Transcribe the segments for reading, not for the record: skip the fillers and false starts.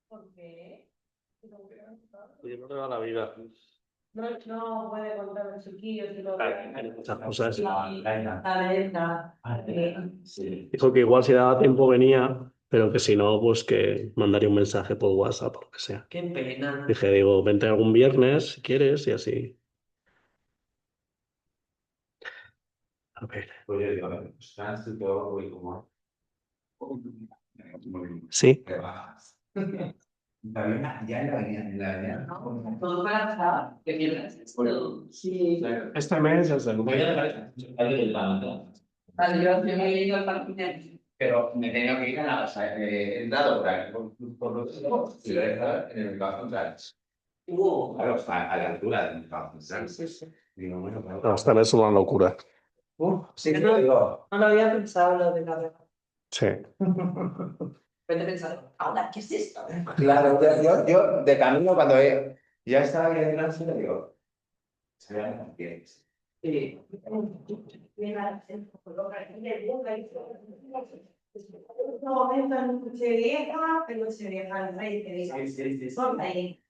¿Por qué? Oye, no te va la vida. No puede contar los chiquillos y lo Hay muchas cosas. Sí. Dijo que igual si daba tiempo venía, pero que si no, pues que mandaría un mensaje por WhatsApp o lo que sea. Qué pena. Dije, digo, vente algún viernes si quieres y así. A ver. Sí. Ya en la avenida. Todo para pasar. ¿Qué mierda es esto? Sí. Este mes es el Vale, yo me he ido al parque. Pero me tenía que ir a la, o sea, he entrado por ahí, por los y lo he dejado en el Bilbao Central. Claro, a la altura del Bilbao Central. Sí. Digo, bueno, claro. No, esta mes es una locura. Sí, te digo. No lo había pensado lo de la Sí. Vete pensando, ahora, ¿qué es esto? Claro, yo de camino cuando ya estaba ahí en el le digo, se vean las pies. Sí. Un momento en Nochevieja, en Nochevieja, el rey te diga. Sí. Son ahí.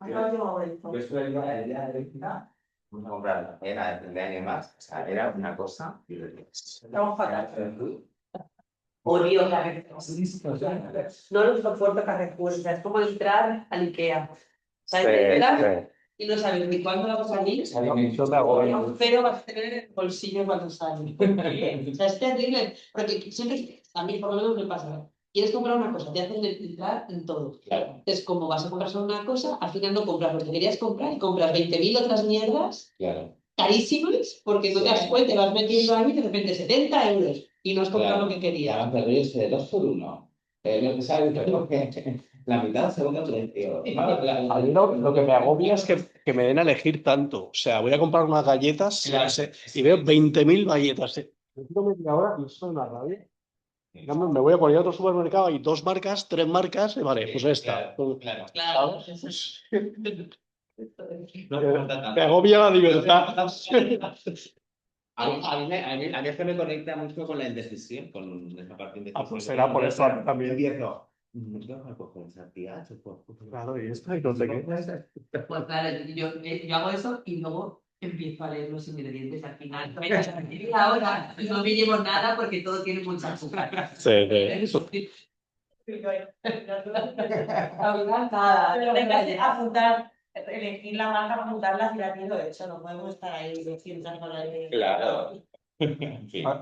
Al último momento. Yo estuve el día de Bélgica, fuimos a comprar, era de 30 años más, o sea, era una cosa. Estamos fatal. Odio Carrefour. No lo soporto Carrefour. O sea, es como entrar al Ikea. ¿Sabes? Entrar y no sabes ni cuándo vas a salir. Pero vas a tener en el bolsillo cuando sales. O sea, es terrible. Porque siempre, a mí por lo menos me pasa. Quieres comprar una cosa, te hacen entrar en todo. Claro. Es como vas a comprar solo una cosa, al final no compras lo que querías comprar y compras 20.000 otras mierdas Claro. carísimas porque no te das cuenta, vas metiendo ahí y de repente 70 euros y no has comprado lo que querías. Claro, pero es de 2 por 1. ¿Sabes? La mitad segundo precio. A mí lo que me agobia es que me den a elegir tanto. O sea, voy a comprar unas galletas y veo 20.000 galletas. Necesito media hora y eso es una rabia. Me voy a poner a otro supermercado y 2 marcas, 3 marcas, y vale, pues esta. Claro. Me agobia la libertad. A mí es que me conecta mucho con la indecisión, con esa parte indecisión. Ah, pues será por eso también. Empiezo. Yo me cojo esa tía, Claro, y esta y no sé qué. Pues claro, yo hago eso y luego empiezo a leer los ingredientes al final. Ahora no me llevo nada porque todo tiene mucha azúcar. Sí. Nada. Pero hay que apuntar, elegir la marca, apuntarla y la tiene hecho. No podemos estar ahí 200 con la idea. Claro.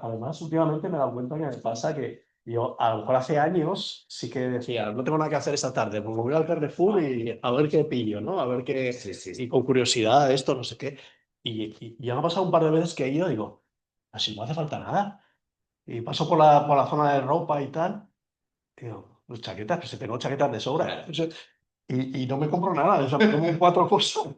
Además, últimamente me he dado cuenta que me pasa que yo, a lo mejor hace años, sí que decía, no tengo nada que hacer esta tarde, pues me voy al Carrefour y a ver qué pillo, ¿no? A ver qué. Sí. Y con curiosidad, esto, no sé qué. Y ya me ha pasado un par de veces que he ido y digo, así no hace falta nada. Y paso por la zona de ropa y tal. Digo, pues chaquetas, pues si tengo chaquetas de sobra. Claro. O sea, y no me compro nada, o sea, me como 4 cosas.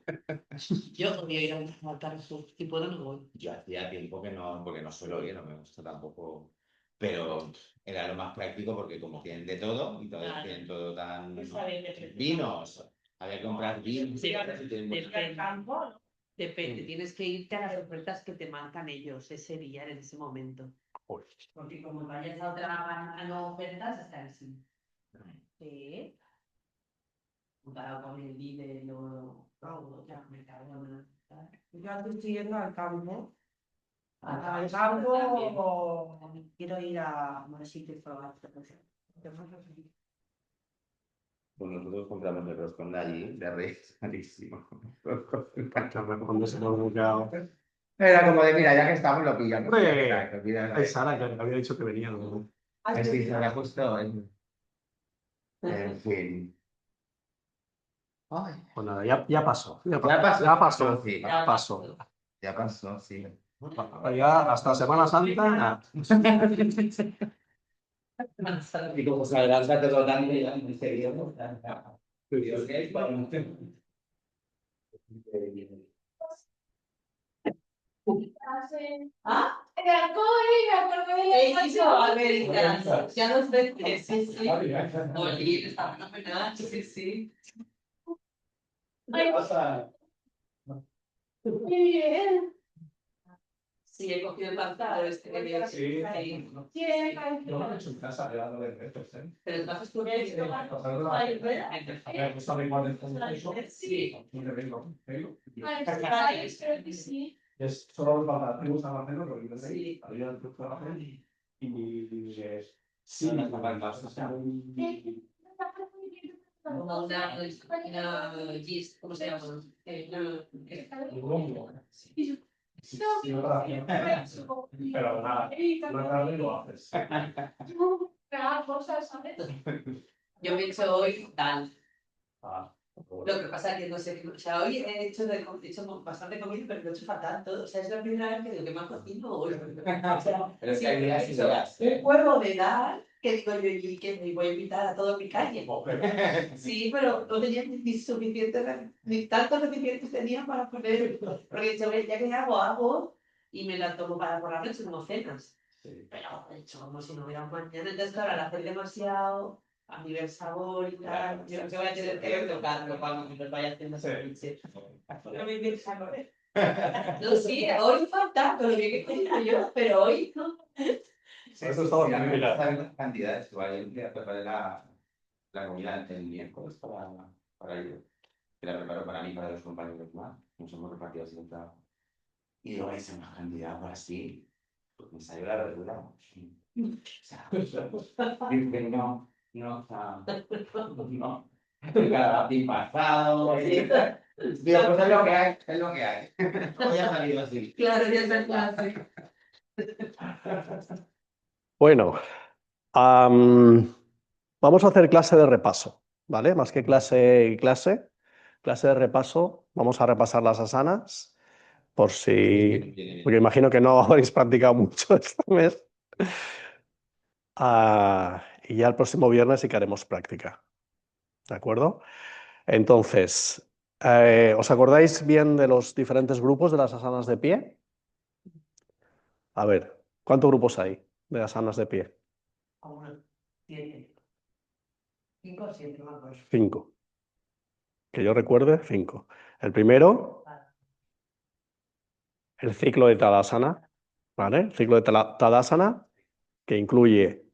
Yo odio ir a Carrefour. Si puedo, no voy. Yo hacía tiempo que no, porque no suelo ir, no me gusta tampoco. Pero era lo más práctico porque como tienen de todo y todo, Claro. tienen todo tan. Está bien, perfecto. Vinos. Había que comprar vinos. Sí, Ir al campo, ¿no? Depende, tienes que irte a las ofertas que te marcan ellos ese día, en ese momento. Porque como vayas a otra a no ofertas, está así. Sí. Comparado con el Lidl o ya me cago en la. Yo antes estoy yendo al campo. Al Al campo o quiero ir a más sitios para probar. Pues nosotros compramos el roscón de allí, de Reyes, carísimo. Cuando se me ha bloqueado. Era como de, mira, ya que estamos, lo pillamos. Es Sara, que había dicho que venía, ¿no? Sí, se me ha justo. En fin. Ay, Pues nada, ya pasó. Ya pasó. Ya pasó. Sí. Ya pasó. ya pasó, sí. Ya hasta Semana Santa, nada. Y como se adelanta todo tanto, ya en serio, ¿no? Dios, ¿qué es? ¿Ah? En Alcoy, me acuerdo de la Eso, a ver, ya nos ves, sí. Oye, está fenomenal, sí. Ay, pasa? qué bien. Sí, he cogido el pantalón, Sí. sí. Yo lo he hecho en casa, ya lo de veces, ¿eh? Pero el traje es tu Sí. Sí. Es solo para te gusta más menos, porque Sí. había el trabajo y sí, Como una gis, ¿cómo se llama? pero nada, una tarde lo haces. Yo me he hecho hoy tal. Ah, Lo que pasa es que no sé, o sea, hoy he hecho bastante comida, pero lo he hecho fatal todo. O sea, es la primera vez que digo que me cocino hoy. O sea, Pero es que hay sí, días y días. un huevo de dar, que digo yo, y que me voy a invitar a todo mi calle. Sí, pero no tenía ni suficiente, ni tantos recipientes tenía para poner, porque yo ya que hago, y me la tomo para por la noche como cenas. Pero he hecho como si no hubiera un mañana, entonces claro, al hacer demasiado, a nivel sabor y tal, yo voy a tener que tocarlo cuando me vaya haciendo ceviche. No me inventes a comer. No, sí, hoy falta, pero bien que comido yo, pero hoy no. Sí, eso estaba Sí, a mí me bien. gustan las cantidades, igual yo un día preparé la comida el miércoles para ello. Que la preparo para mí y para los compañeros más. Nos hemos repartido así en trabajo. Y digo, es una cantidad por así. Pues me salió la verdura. O sea, dice, no, o sea, no. Calabacín pasado. Digo, pues es lo que hay, es lo que hay. Hoy ha salido así. Claro, ya está clase. Bueno, vamos a hacer clase de repaso, ¿vale? Más que clase y clase de repaso, vamos a repasar las asanas, por si... porque imagino que no habréis practicado mucho este mes. Y ya el próximo viernes sí que haremos práctica, ¿de acuerdo? Entonces, ¿os acordáis bien de los diferentes grupos de las asanas de pie? A ver, ¿cuántos grupos hay de asanas de pie? Aún 7. 5 o 7, no me acuerdo. 5. Que yo recuerde, 5. El primero, el ciclo de Tadasana, ¿vale? El ciclo de Tadasana, que incluye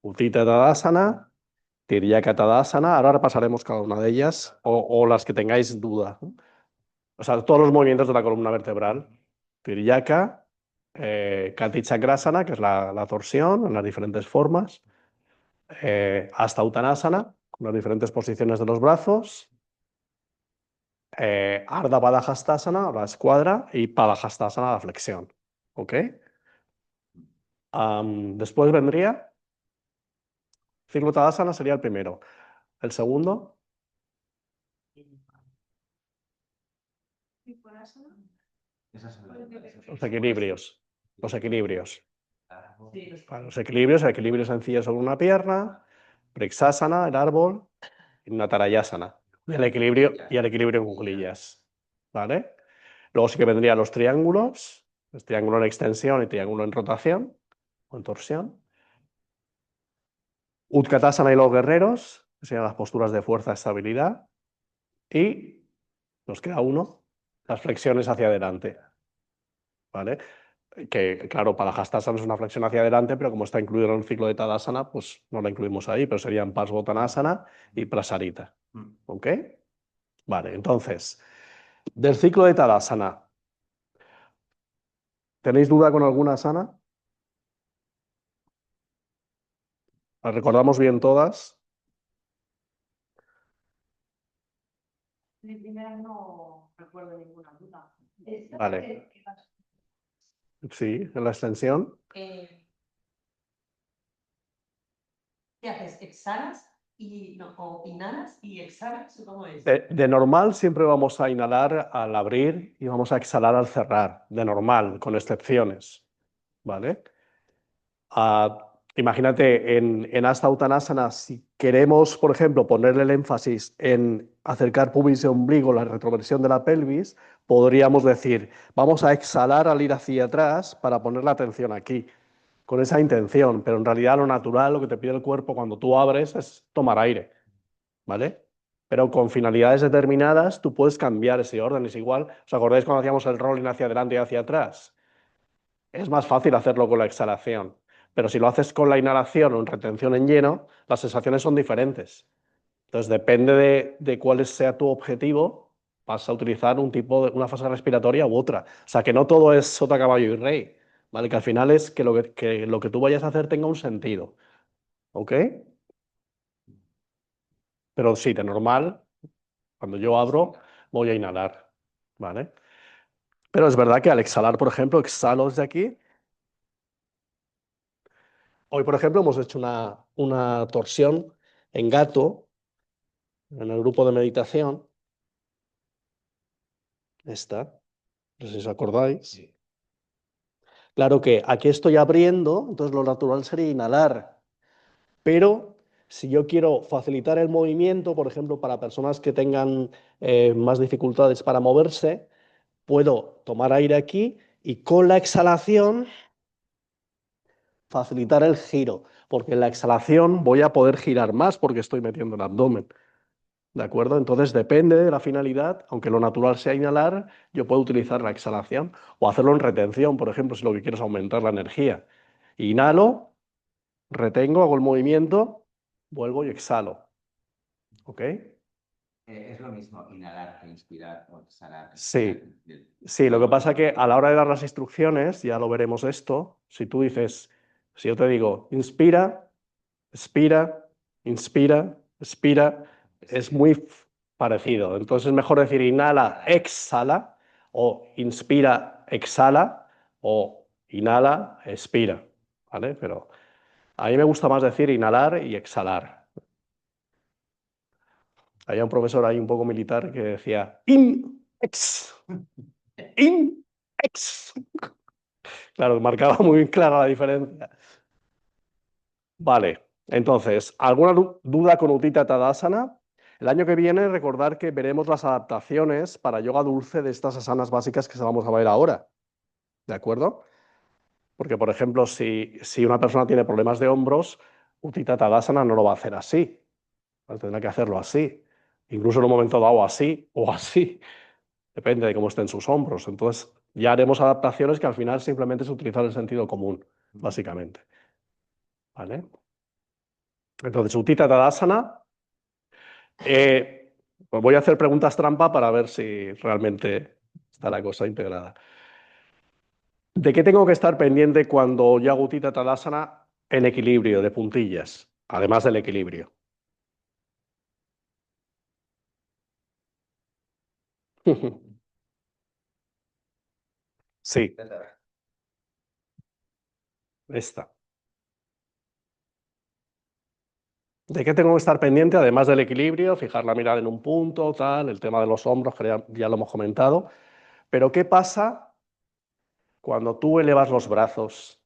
Utthita Tadasana, Tiriyaka Tadasana. Ahora repasaremos cada una de ellas, o las que tengáis duda, ¿no? O sea, todos los movimientos de la columna vertebral. Tiriyaka, Kati Chakrasana, que es la torsión en las diferentes formas. Hasta Uttanasana, con las diferentes posiciones de los brazos. Ardha Padahastasana, la escuadra, y Padahastasana, la flexión. ¿Ok? Después vendría ciclo Tadasana, sería el primero. El segundo, los equilibrios. Los equilibrios. Para los equilibrios, el equilibrio sencillo sobre una pierna, Vriksasana, el árbol, y Natarayasana. Y el equilibrio en cuclillas. ¿Vale? Luego sí que vendrían los triángulos, el triángulo en extensión y triángulo en rotación o en torsión. Utkatasana y los guerreros, que serían las posturas de fuerza y estabilidad. Y nos queda uno, las flexiones hacia adelante. ¿Vale? Que claro, para Hastasana es una flexión hacia adelante, pero como está incluido en el ciclo de Tadasana, pues no la incluimos ahí, pero serían Parsvottanasana y Prasarita. ¿Ok? Vale, entonces, del ciclo de Tadasana, ¿tenéis duda con alguna asana? ¿Las recordamos bien todas? De primera no recuerdo ninguna duda. Vale. Sí, en la extensión. ¿Qué haces? ¿Exhalas y no, o inhalas y exhalas? ¿Cómo es? De normal siempre vamos a inhalar al abrir y vamos a exhalar al cerrar, de normal, con excepciones. ¿Vale? Imagínate, en Hasta Uttanasana, si queremos, por ejemplo, ponerle el énfasis en acercar pubis y ombligo, la retroversión de la pelvis, podríamos decir, vamos a exhalar al ir hacia atrás para poner la atención aquí, con esa intención, pero en realidad lo natural, lo que te pide el cuerpo cuando tú abres es tomar aire, ¿vale? Pero con finalidades determinadas tú puedes cambiar ese orden, es igual. ¿Os acordáis cuando hacíamos el rolling hacia adelante y hacia atrás? es más fácil hacerlo con la exhalación. Pero si lo haces con la inhalación o en retención en lleno, las sensaciones son diferentes. Entonces, depende de cuál sea tu objetivo, vas a utilizar una fase respiratoria u otra. O sea, que no todo es sota, caballo y rey, ¿vale? Que al final es que lo que tú vayas a hacer tenga un sentido, ¿ok? Pero sí, de normal, cuando yo abro, voy a inhalar, ¿vale? Pero es verdad que al exhalar, por ejemplo, exhalo desde aquí. Hoy, por ejemplo, hemos hecho una torsión en gato en el grupo de meditación. Esta, no sé si os acordáis. Claro que aquí estoy abriendo, entonces lo natural sería inhalar. Pero si yo quiero facilitar el movimiento, por ejemplo, para personas que tengan más dificultades para moverse, puedo tomar aire aquí y con la exhalación facilitar el giro, porque en la exhalación voy a poder girar más porque estoy metiendo el abdomen. ¿De acuerdo? Entonces depende de la finalidad, aunque lo natural sea inhalar, yo puedo utilizar la exhalación o hacerlo en retención, por ejemplo, si lo que quiero es aumentar la energía. Inhalo, retengo, hago el movimiento, vuelvo y exhalo. ¿Ok? Es lo mismo inhalar que inspirar o exhalar. Sí. Sí, lo que pasa es que a la hora de dar las instrucciones, ya lo veremos esto, si tú dices, si yo te digo, inspira, expira, inspira, expira, es muy parecido. Entonces es mejor decir inhala, exhala, o inspira, exhala, o inhala, expira, ¿vale? Pero a mí me gusta más decir inhalar y exhalar. Había un profesor ahí un poco militar que decía ex, in, ex. Claro, marcaba muy clara la diferencia. Vale, entonces, ¿alguna duda con Utthita Tadasana? El año que viene, recordar que veremos las adaptaciones para yoga dulce de estas asanas básicas que se vamos a ver ahora. ¿De acuerdo? Porque, por ejemplo, si una persona tiene problemas de hombros, Utthita Tadasana no lo va a hacer así. Tendrá que hacerlo así. Incluso en un momento dado así o así. Depende de cómo estén sus hombros. Entonces, ya haremos adaptaciones que al final simplemente es utilizar el sentido común, básicamente. ¿Vale? Entonces, Utthita Tadasana. Pues voy a hacer preguntas trampa para ver si realmente está la cosa integrada. ¿De qué tengo que estar pendiente cuando yo hago Utthita Tadasana en equilibrio, de puntillas, además del equilibrio? Sí, esta. ¿De qué tengo que estar pendiente además del equilibrio? Fijar la mirada en un punto, tal, el tema de los hombros, que ya lo hemos comentado. Pero ¿qué pasa cuando tú elevas los brazos?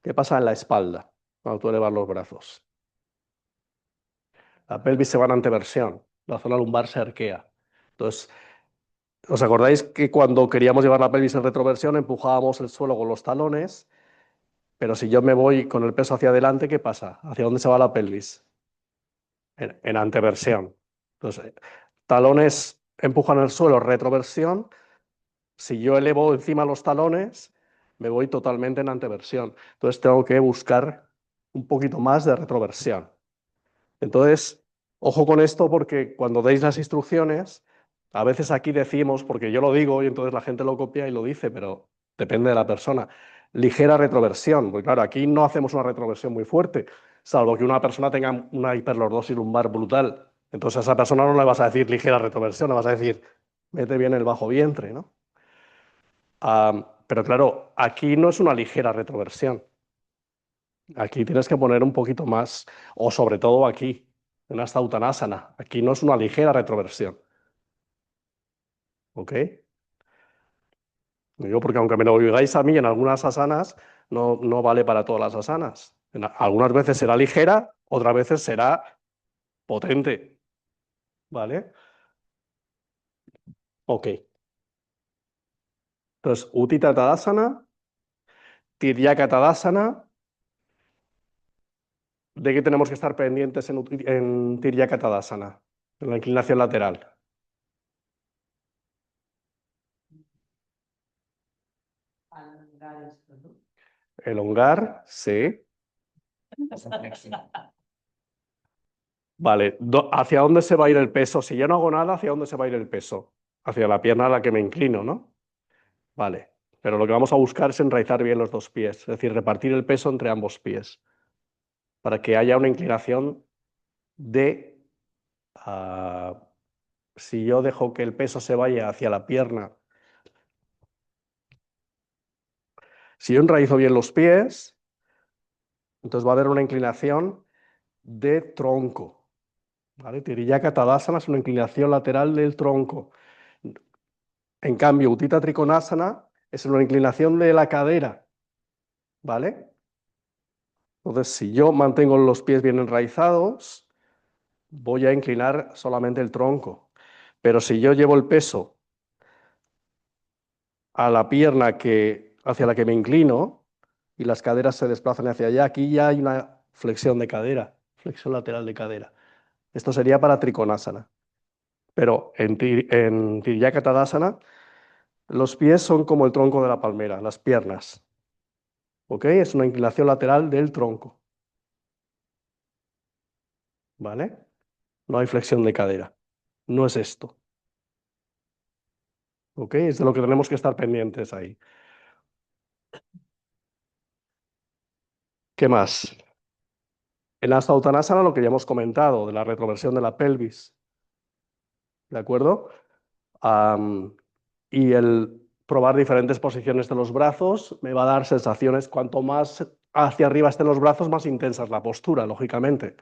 ¿Qué pasa en la espalda cuando tú elevas los brazos? La pelvis se va en anteversión, la zona lumbar se arquea. Entonces, ¿os acordáis que cuando queríamos llevar la pelvis en retroversión empujábamos el suelo con los talones? Pero si yo me voy con el peso hacia adelante, ¿qué pasa? ¿Hacia dónde se va la pelvis? En anteversión. Entonces, talones empujan el suelo, retroversión. Si yo elevo encima los talones, me voy totalmente en anteversión. Entonces tengo que buscar un poquito más de retroversión. Entonces, ojo con esto porque cuando deis las instrucciones, a veces aquí decimos, porque yo lo digo y entonces la gente lo copia y lo dice, pero depende de la persona, ligera retroversión, porque claro, aquí no hacemos una retroversión muy fuerte, salvo que una persona tenga una hiperlordosis lumbar brutal. Entonces a esa persona no le vas a decir ligera retroversión, le vas a decir, mete bien el bajo vientre, ¿no? Pero claro, aquí no es una ligera retroversión. Aquí tienes que poner un poquito más, o sobre todo aquí, en esta uttanasana. Aquí no es una ligera retroversión. ¿Ok? Digo porque aunque me lo oigáis a mí en algunas asanas, no vale para todas las asanas. Algunas veces será ligera, otras veces será potente. ¿Vale? Ok. Entonces, Utthita Tadasana, Tiryaka Tadasana. ¿De qué tenemos que estar pendientes en Tiryaka Tadasana? En la inclinación lateral. Alargar esto. Elongar, sí. Vale, ¿hacia dónde se va a ir el peso? Si yo no hago nada, ¿hacia dónde se va a ir el peso? Hacia la pierna a la que me inclino, ¿no? Vale, pero lo que vamos a buscar es enraizar bien los dos pies, es decir, repartir el peso entre ambos pies, para que haya una inclinación de... si yo dejo que el peso se vaya hacia la pierna, si yo enraizo bien los pies, entonces va a haber una inclinación de tronco, ¿vale? Tiriyaka Tadasana es una inclinación lateral del tronco. En cambio, Utthita Trikonasana es una inclinación de la cadera, ¿vale? Entonces, si yo mantengo los pies bien enraizados, voy a inclinar solamente el tronco. Pero si yo llevo el peso a la pierna hacia la que me inclino y las caderas se desplazan hacia allá, aquí ya hay una flexión de cadera, flexión lateral de cadera. Esto sería para Trikonasana. Pero en Tiriyaka Tadasana, los pies son como el tronco de la palmera, las piernas. ¿Ok? Es una inclinación lateral del tronco. ¿Vale? No hay flexión de cadera. No es esto. ¿Ok? Es de lo que tenemos que estar pendientes ahí. ¿Qué más? En Hasta Uttanasana lo que ya hemos comentado, de la retroversión de la pelvis. ¿De acuerdo? Y el probar diferentes posiciones de los brazos me va a dar sensaciones. Cuanto más hacia arriba estén los brazos, más intensa es la postura, lógicamente.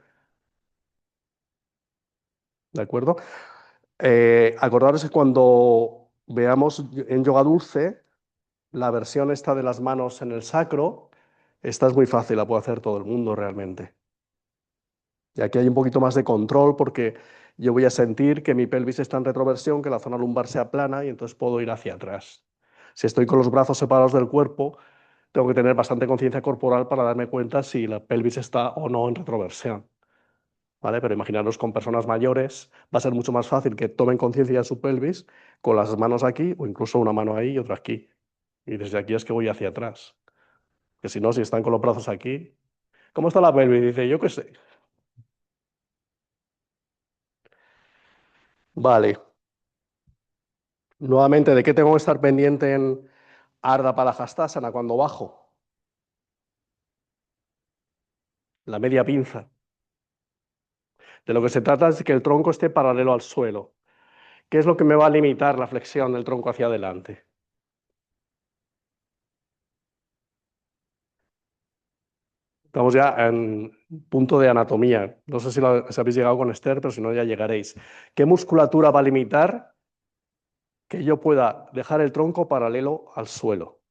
¿De acuerdo? Acordaros que cuando veamos en yoga dulce, la versión esta de las manos en el sacro, esta es muy fácil, la puede hacer todo el mundo realmente. Y aquí hay un poquito más de control porque yo voy a sentir que mi pelvis está en retroversión, que la zona lumbar se aplana y entonces puedo ir hacia atrás. Si estoy con los brazos separados del cuerpo, tengo que tener bastante conciencia corporal para darme cuenta si la pelvis está o no en retroversión. ¿Vale? Pero imaginaros con personas mayores, va a ser mucho más fácil que tomen conciencia de su pelvis con las manos aquí o incluso una mano ahí y otra aquí. Y desde aquí es que voy hacia atrás. Que si no, si están con los brazos aquí, ¿cómo está la pelvis? Dice, yo qué sé. Vale. Nuevamente, ¿de qué tengo que estar pendiente en Ardha Palahastasana cuando bajo? La media pinza. De lo que se trata es de que el tronco esté paralelo al suelo. ¿Qué es lo que me va a limitar la flexión del tronco hacia adelante? Estamos ya en punto de anatomía. No sé si habéis llegado con Esther, pero si no ya llegaréis. ¿Qué musculatura va a limitar que yo pueda dejar el tronco paralelo al suelo?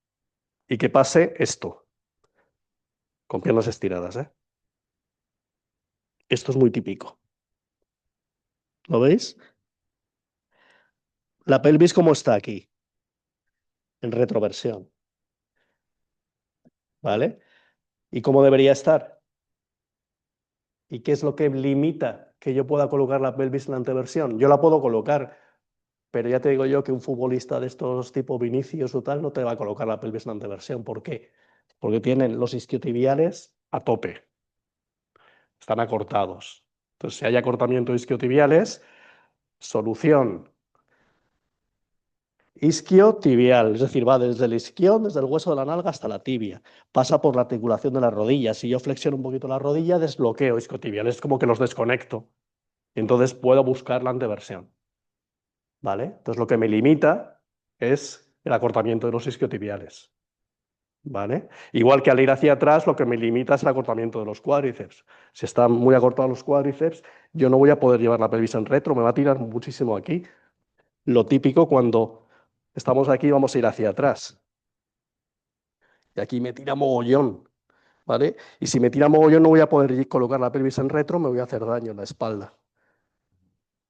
Y que pase esto, con piernas estiradas, ¿eh? Esto es muy típico. ¿Lo veis? La pelvis, ¿cómo está aquí? En retroversión, ¿vale? ¿Y cómo debería estar? ¿Y qué es lo que limita que yo pueda colocar la pelvis en la anteversión? Yo la puedo colocar, pero ya te digo yo que un futbolista de estos tipo Vinicius o tal no te va a colocar la pelvis en la anteversión. ¿Por qué? Porque tienen los isquiotibiales a tope, están acortados. Entonces, si hay acortamiento de isquiotibiales, solución isquiotibial, es decir, va desde el isquión, desde el hueso de la nalga hasta la tibia, pasa por la articulación de las rodillas. Si yo flexiono un poquito la rodilla, desbloqueo isquiotibiales, es como que los desconecto. Y entonces puedo buscar la anteversión. ¿Vale? Entonces lo que me limita es el acortamiento de los isquiotibiales. ¿Vale? Igual que al ir hacia atrás, lo que me limita es el acortamiento de los cuádriceps. Si están muy acortados los cuádriceps, yo no voy a poder llevar la pelvis en retro, me va a tirar muchísimo aquí. Lo típico cuando estamos aquí vamos a ir hacia atrás. Y aquí me tira mogollón. ¿Vale? Y si me tira mogollón no voy a poder colocar la pelvis en retro, me voy a hacer daño en la espalda.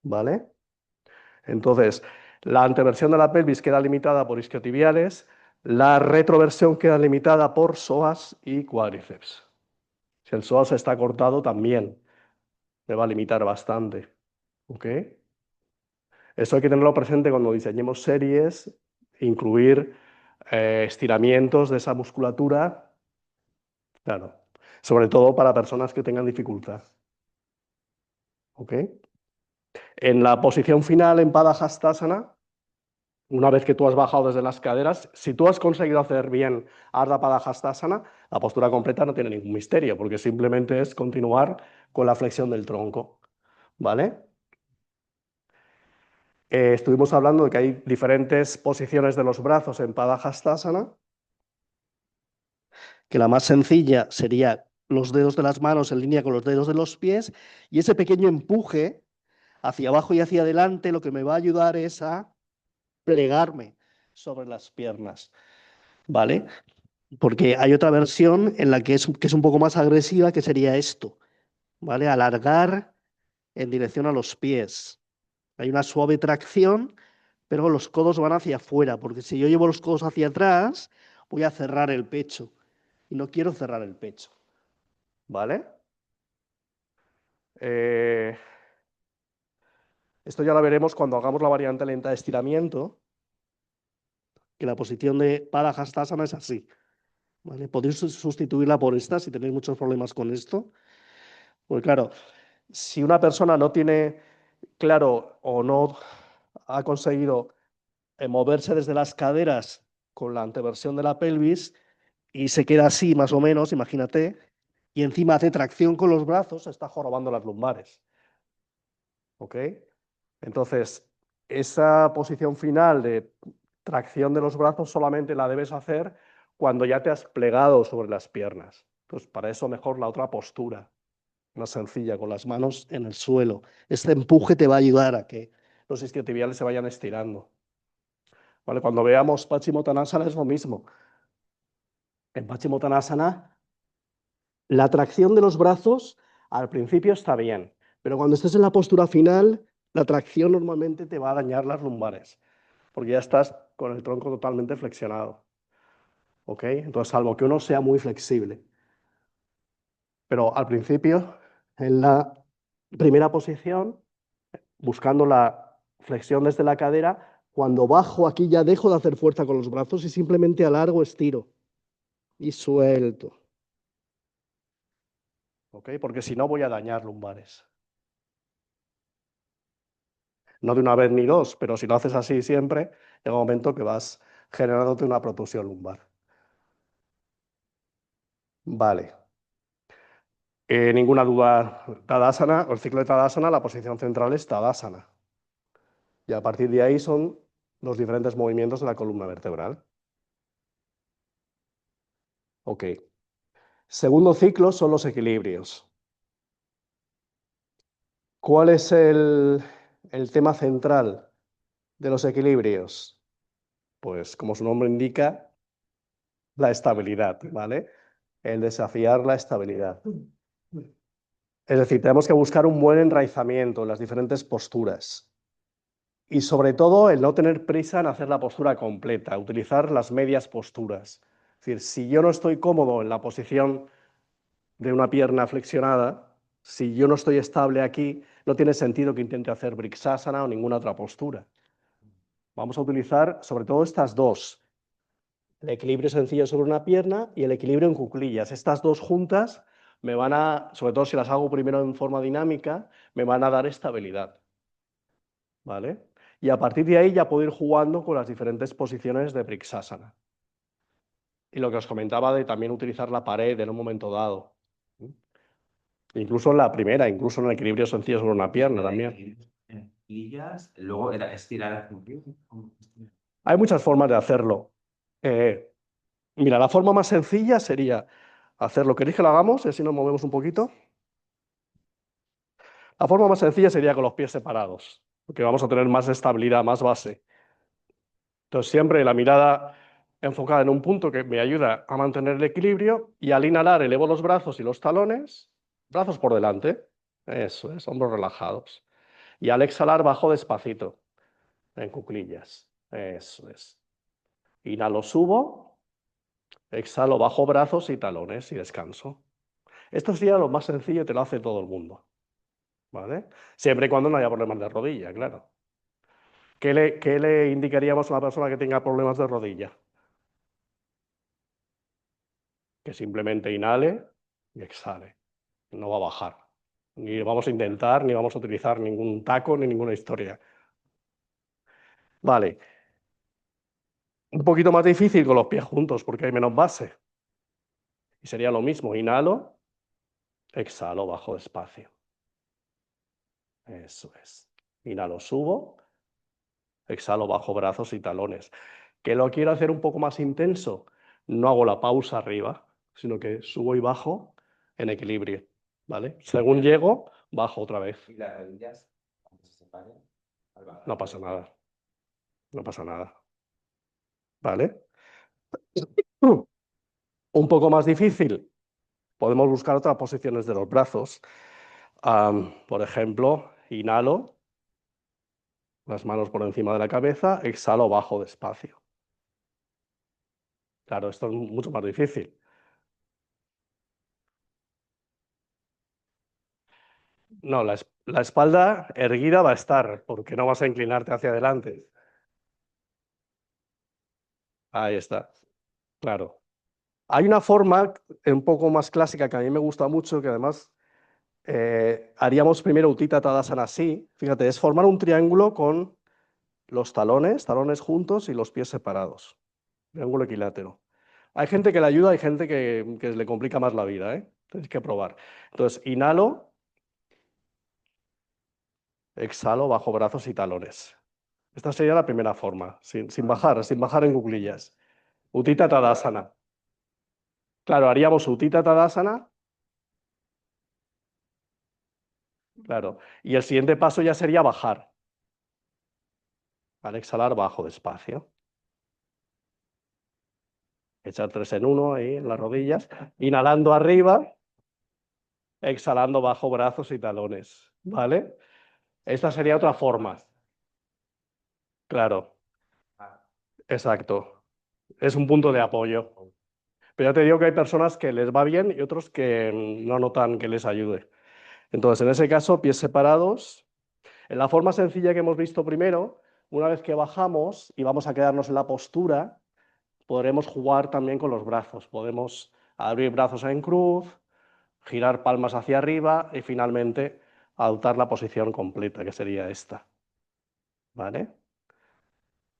¿Vale? Entonces, la anteversión de la pelvis queda limitada por isquiotibiales, la retroversión queda limitada por psoas y cuádriceps. Si el psoas está cortado, también me va a limitar bastante. ¿Ok? Esto hay que tenerlo presente cuando diseñemos series, incluir estiramientos de esa musculatura Claro. Sobre todo para personas que tengan dificultad. ¿Ok? En la posición final en Padahastasana, una vez que tú has bajado desde las caderas, si tú has conseguido hacer bien Ardha Padahastasana, la postura completa no tiene ningún misterio, porque simplemente es continuar con la flexión del tronco. ¿Vale? Estuvimos hablando de que hay diferentes posiciones de los brazos en Padahastasana, que la más sencilla sería los dedos de las manos en línea con los dedos de los pies, y ese pequeño empuje hacia abajo y hacia adelante lo que me va a ayudar es a plegarme sobre las piernas, ¿vale? Porque hay otra versión en la que es un poco más agresiva, que sería esto, ¿vale? Alargar en dirección a los pies. Hay una suave tracción, pero los codos van hacia afuera, porque si yo llevo los codos hacia atrás, voy a cerrar el pecho. Y no quiero cerrar el pecho, ¿vale? Esto ya lo veremos cuando hagamos la variante lenta de estiramiento, que la posición de Padahastasana es así, ¿vale? Podéis sustituirla por esta si tenéis muchos problemas con esto. Porque claro, si una persona no tiene claro o no ha conseguido moverse desde las caderas con la anteversión de la pelvis y se queda así más o menos, imagínate, y encima hace tracción con los brazos, está jorobando las lumbares. ¿Ok? Entonces, esa posición final de tracción de los brazos solamente la debes hacer cuando ya te has plegado sobre las piernas. Entonces, para eso mejor la otra postura, más sencilla, con las manos en el suelo. Este empuje te va a ayudar a que los isquiotibiales se vayan estirando. ¿Vale? Cuando veamos Paschimottanasana es lo mismo. En Paschimottanasana, la tracción de los brazos al principio está bien, pero cuando estés en la postura final, la tracción normalmente te va a dañar las lumbares, porque ya estás con el tronco totalmente flexionado. ¿Ok? Entonces, salvo que uno sea muy flexible. Pero al principio, en la primera posición, buscando la flexión desde la cadera, cuando bajo aquí ya dejo de hacer fuerza con los brazos y simplemente alargo, estiro y suelto. ¿Ok? Porque si no voy a dañar lumbares. No de una vez ni dos, pero si lo haces así siempre, llega un momento que vas generándote una protusión lumbar. Vale. Ninguna duda, Tadasana, el ciclo de Tadasana, la posición central es Tadasana. Y a partir de ahí son los diferentes movimientos de la columna vertebral. Ok. Segundo ciclo son los equilibrios. ¿Cuál es el tema central de los equilibrios? Pues como su nombre indica, la estabilidad, ¿vale? El desafiar la estabilidad. Es decir, tenemos que buscar un buen enraizamiento en las diferentes posturas. Y sobre todo, el no tener prisa en hacer la postura completa, utilizar las medias posturas. Es decir, si yo no estoy cómodo en la posición de una pierna flexionada, si yo no estoy estable aquí, no tiene sentido que intente hacer Vriksasana o ninguna otra postura. Vamos a utilizar sobre todo estas dos, el equilibrio sencillo sobre una pierna y el equilibrio en cuclillas. Estas dos juntas me van a, sobre todo si las hago primero en forma dinámica, me van a dar estabilidad. ¿Vale? Y a partir de ahí ya puedo ir jugando con las diferentes posiciones de Vriksasana. Y lo que os comentaba de también utilizar la pared en un momento dado. Incluso en la primera, incluso en el equilibrio sencillo sobre una pierna también. Luego era estirar. Hay muchas formas de hacerlo. Mira, la forma más sencilla sería hacer lo que dije, lo hagamos, y así nos movemos un poquito. La forma más sencilla sería con los pies separados, porque vamos a tener más estabilidad, más base. Entonces siempre la mirada enfocada en un punto que me ayuda a mantener el equilibrio, y al inhalar elevo los brazos y los talones, brazos por delante, eso es, hombros relajados. Y al exhalar bajo despacito, en cuclillas, eso es. Inhalo, subo, exhalo, bajo brazos y talones y descanso. Esto sería lo más sencillo y te lo hace todo el mundo, ¿vale? Siempre y cuando no haya problemas de rodilla, claro. ¿Qué le indicaríamos a una persona que tenga problemas de rodilla? que simplemente inhale y exhale. No va a bajar. Ni vamos a intentar, ni vamos a utilizar ningún taco, ni ninguna historia. Vale. Un poquito más difícil con los pies juntos porque hay menos base. Y sería lo mismo, inhalo, exhalo, bajo despacio. Eso es. Inhalo, subo, exhalo, bajo brazos y talones. ¿Que lo quiero hacer un poco más intenso? No hago la pausa arriba, sino que subo y bajo en equilibrio, ¿vale? Según llego, bajo otra vez. Y las rodillas, cuando se separen, al bajar. No pasa nada. No pasa nada. ¿Vale? Un poco más difícil. Podemos buscar otras posiciones de los brazos. Por ejemplo, inhalo, las manos por encima de la cabeza, exhalo, bajo despacio. Claro, esto es mucho más difícil. No, la espalda erguida va a estar, porque no vas a inclinarte hacia adelante. Ahí está, claro. Hay una forma un poco más clásica que a mí me gusta mucho, que además haríamos primero Utthita Tadasana así. Fíjate, es formar un triángulo con los talones juntos y los pies separados. Triángulo equilátero. Hay gente que le ayuda, hay gente que le complica más la vida, ¿eh? Tenéis que probar. Entonces, inhalo, exhalo, bajo brazos y talones. Esta sería la primera forma, sin bajar en cuclillas. Utthita Tadasana. Claro, haríamos Utthita Tadasana. Claro. Y el siguiente paso ya sería bajar. Al exhalar, bajo despacio. Echar 3 en 1 ahí en las rodillas. Inhalando arriba. Exhalando bajo brazos y talones. ¿Vale? Esta sería otra forma. Claro. Exacto. Es un punto de apoyo. Pero ya te digo que hay personas que les va bien y otros que no notan que les ayude. Entonces, en ese caso, pies separados. En la forma sencilla que hemos visto primero, una vez que bajamos y vamos a quedarnos en la postura, podremos jugar también con los brazos. Podemos abrir brazos en cruz, girar palmas hacia arriba y finalmente adoptar la posición completa, que sería esta. ¿Vale?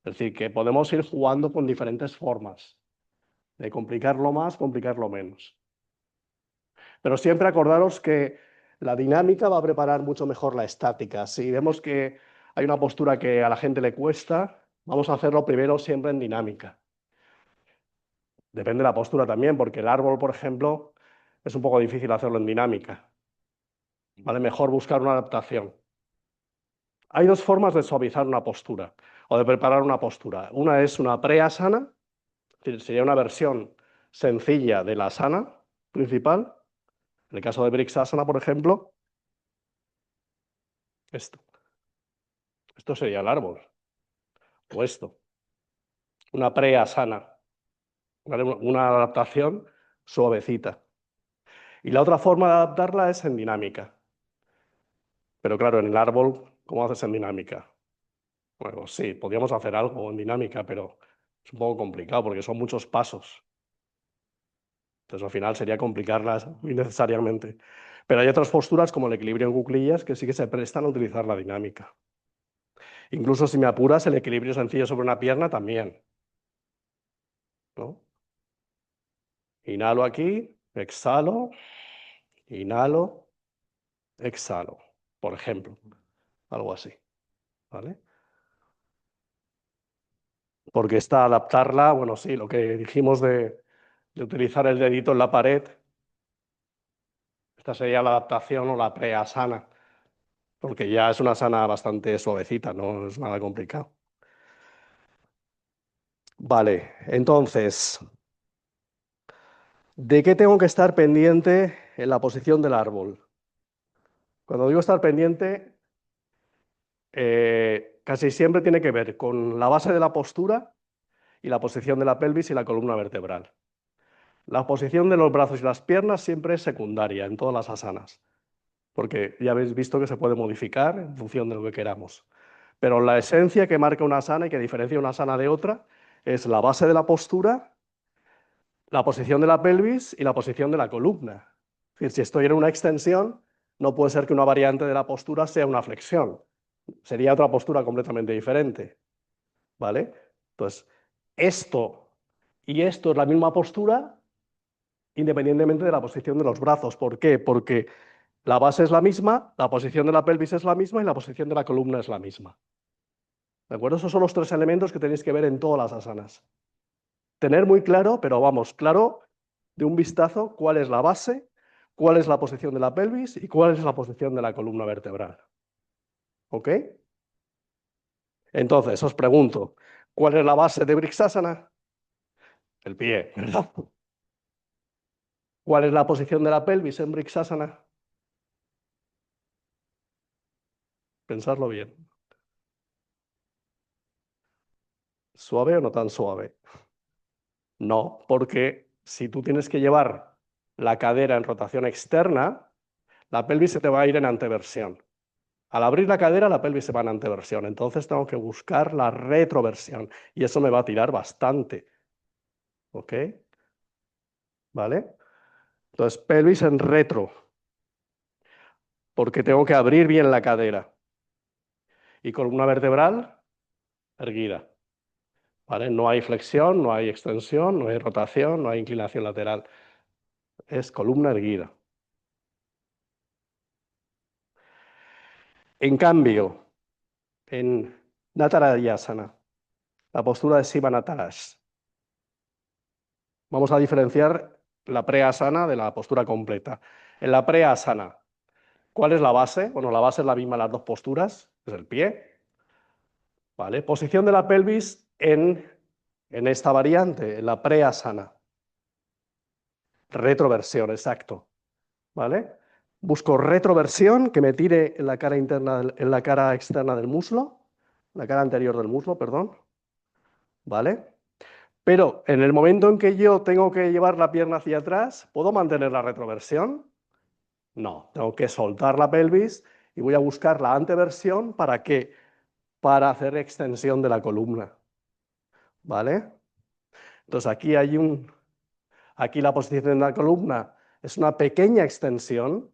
Es decir, que podemos ir jugando con diferentes formas, de complicarlo más, complicarlo menos. Pero siempre acordaros que la dinámica va a preparar mucho mejor la estática. Si vemos que hay una postura que a la gente le cuesta, vamos a hacerlo primero siempre en dinámica. Depende de la postura también, porque el árbol, por ejemplo, es un poco difícil hacerlo en dinámica. ¿Vale? Mejor buscar una adaptación. Hay dos formas de suavizar una postura o de preparar una postura. Una es una pre-asana, sería una versión sencilla de la asana principal. En el caso de Vrksasana, por ejemplo, esto. Esto sería el árbol. O esto. Una pre-asana. ¿Vale? Una adaptación suavecita. Y la otra forma de adaptarla es en dinámica. Pero claro, en el árbol, ¿cómo haces en dinámica? Bueno, sí, podríamos hacer algo en dinámica, pero es un poco complicado porque son muchos pasos. Entonces al final sería complicarlas innecesariamente. Pero hay otras posturas como el equilibrio en cuclillas que sí que se prestan a utilizar la dinámica. Incluso si me apuras, el equilibrio sencillo sobre una pierna también, ¿no? Inhalo aquí, exhalo, inhalo, exhalo, por ejemplo. Algo así, ¿vale? Porque esta adaptarla, bueno, sí, lo que dijimos de utilizar el dedito en la pared, esta sería la adaptación o la pre-asana, porque ya es una asana bastante suavecita, no es nada complicado. Vale, entonces, ¿de qué tengo que estar pendiente en la posición del árbol? Cuando digo estar pendiente, casi siempre tiene que ver con la base de la postura y la posición de la pelvis y la columna vertebral. La posición de los brazos y las piernas siempre es secundaria en todas las asanas, porque ya habéis visto que se puede modificar en función de lo que queramos. Pero la esencia que marca una asana y que diferencia una asana de otra es la base de la postura la posición de la pelvis y la posición de la columna. Es decir, si estoy en una extensión, no puede ser que una variante de la postura sea una flexión. Sería otra postura completamente diferente. ¿Vale? Entonces, esto y esto es la misma postura independientemente de la posición de los brazos. ¿Por qué? Porque la base es la misma, la posición de la pelvis es la misma y la posición de la columna es la misma. ¿De acuerdo? Esos son los tres elementos que tenéis que ver en todas las asanas. Tener muy claro, pero vamos, claro de un vistazo cuál es la base, cuál es la posición de la pelvis y cuál es la posición de la columna vertebral. ¿Ok? Entonces, os pregunto, ¿cuál es la base de Vrikṣasana? El pie, ¿verdad? ¿Cuál es la posición de la pelvis en Vrikṣasana? Pensadlo bien. ¿Suave o no tan suave? No, porque si tú tienes que llevar la cadera en rotación externa, la pelvis se te va a ir en anteversión. Al abrir la cadera, la pelvis se va en anteversión. Entonces tengo que buscar la retroversión y eso me va a tirar bastante. ¿Ok? ¿Vale? Entonces, pelvis en retro, porque tengo que abrir bien la cadera. Y columna vertebral erguida. ¿Vale? No hay flexión, no hay extensión, no hay rotación, no hay inclinación lateral. Es columna erguida. En cambio, en Natarayasana, la postura de Siva Nataraja, vamos a diferenciar la preasana de la postura completa. En la preasana, ¿cuál es la base? Bueno, la base es la misma en las dos posturas, es el pie. ¿Vale? Posición de la pelvis en esta variante, en la preasana. Retroversión, exacto. ¿Vale? Busco retroversión que me tire en la cara interna, en la cara externa del muslo, la cara anterior del muslo, perdón. ¿Vale? Pero en el momento en que yo tengo que llevar la pierna hacia atrás, ¿puedo mantener la retroversión? No, tengo que soltar la pelvis y voy a buscar la anteversión. ¿Para qué? Para hacer extensión de la columna. ¿Vale? Entonces aquí la posición de la columna es una pequeña extensión.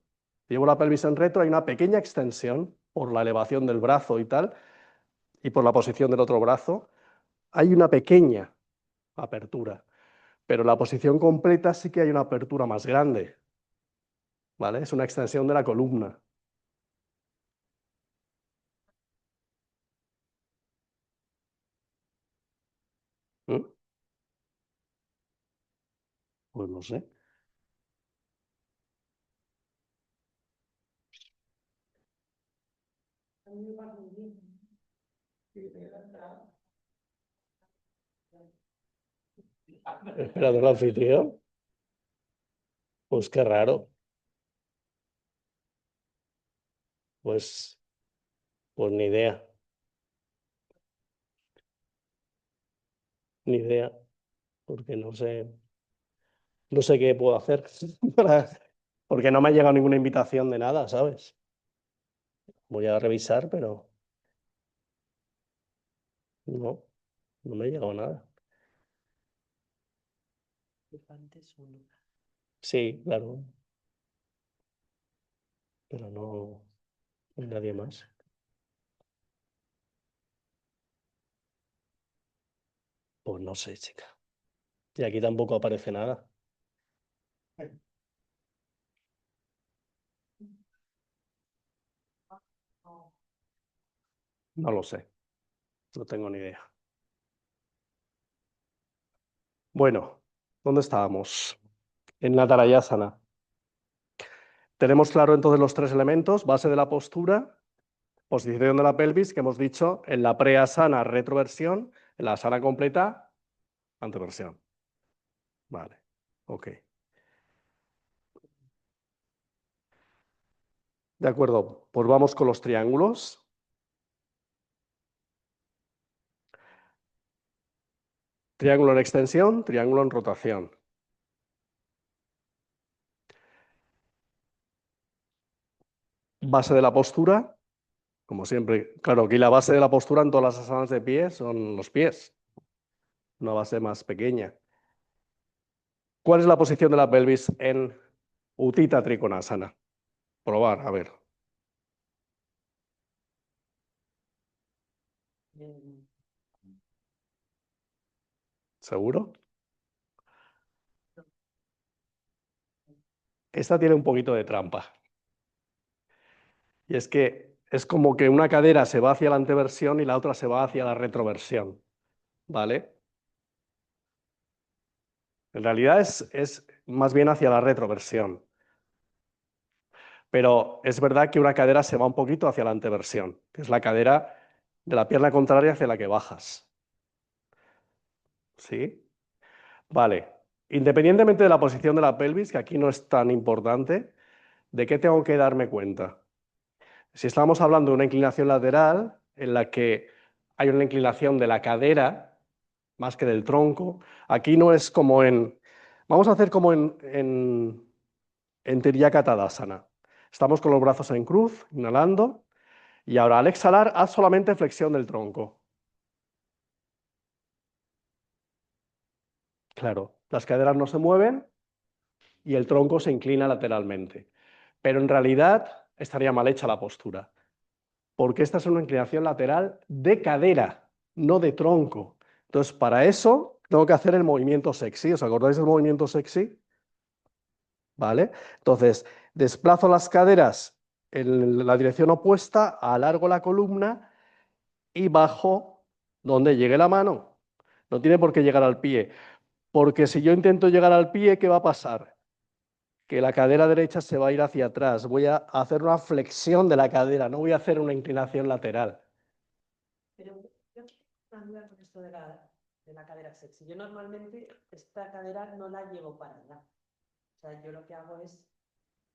Llevo la pelvis en retro, hay una pequeña extensión por la elevación del brazo y tal, y por la posición del otro brazo. Hay una pequeña apertura, pero en la posición completa sí que hay una apertura más grande. ¿Vale? Es una extensión de la columna. ¿Mm? Pues no sé. Espera, ¿del anfitrión? Pues qué raro. Pues, pues ni idea. Ni idea. Porque no sé qué puedo hacer. Porque no me ha llegado ninguna invitación de nada, ¿sabes? Voy a revisar, pero no, no me ha llegado nada. Sí, claro, pero no hay nadie más. Pues no sé, chica. Y aquí tampoco aparece nada. No lo sé, no tengo ni idea. Bueno, ¿dónde estábamos? En Natarayasana. Tenemos claro entonces los tres elementos: base de la postura, posición de la pelvis, que hemos dicho en la preasana retroversión, en la asana completa anteversión. Vale, ok. De acuerdo, pues vamos con los triángulos. Triángulo en extensión, triángulo en rotación. Base de la postura, como siempre. Claro, aquí la base de la postura en todas las asanas de pie son los pies. Una base más pequeña. ¿Cuál es la posición de la pelvis en Utthita Trikonasana? Probar, a ver. ¿Seguro? Esta tiene un poquito de trampa. Y es que es como que una cadera se va hacia la anteversión y la otra se va hacia la retroversión. ¿Vale? En realidad es más bien hacia la retroversión. Pero es verdad que una cadera se va un poquito hacia la anteversión, que es la cadera de la pierna contraria hacia la que bajas. ¿Sí? Vale. Independientemente de la posición de la pelvis, que aquí no es tan importante, ¿de qué tengo que darme cuenta? Si estamos hablando de una inclinación lateral, en la que hay una inclinación de la cadera más que del tronco, aquí no es como en... Vamos a hacer como en Tiriyaka Tadasana. Estamos con los brazos en cruz, inhalando, y ahora al exhalar, haz solamente flexión del tronco. Claro, las caderas no se mueven y el tronco se inclina lateralmente. Pero en realidad estaría mal hecha la postura, porque esta es una inclinación lateral de cadera, no de tronco. Entonces, para eso tengo que hacer el movimiento sexy. ¿Os acordáis del movimiento sexy? ¿Vale? Entonces, desplazo las caderas en la dirección opuesta, alargo la columna y bajo donde llegue la mano. No tiene por qué llegar al pie, porque si yo intento llegar al pie, ¿qué va a pasar? Que la cadera derecha se va a ir hacia atrás. Voy a hacer una flexión de la cadera, no voy a hacer una inclinación lateral. Pero yo tengo una duda con esto de la cadera sexy. Yo normalmente esta cadera no la llevo para allá. O sea, yo lo que hago es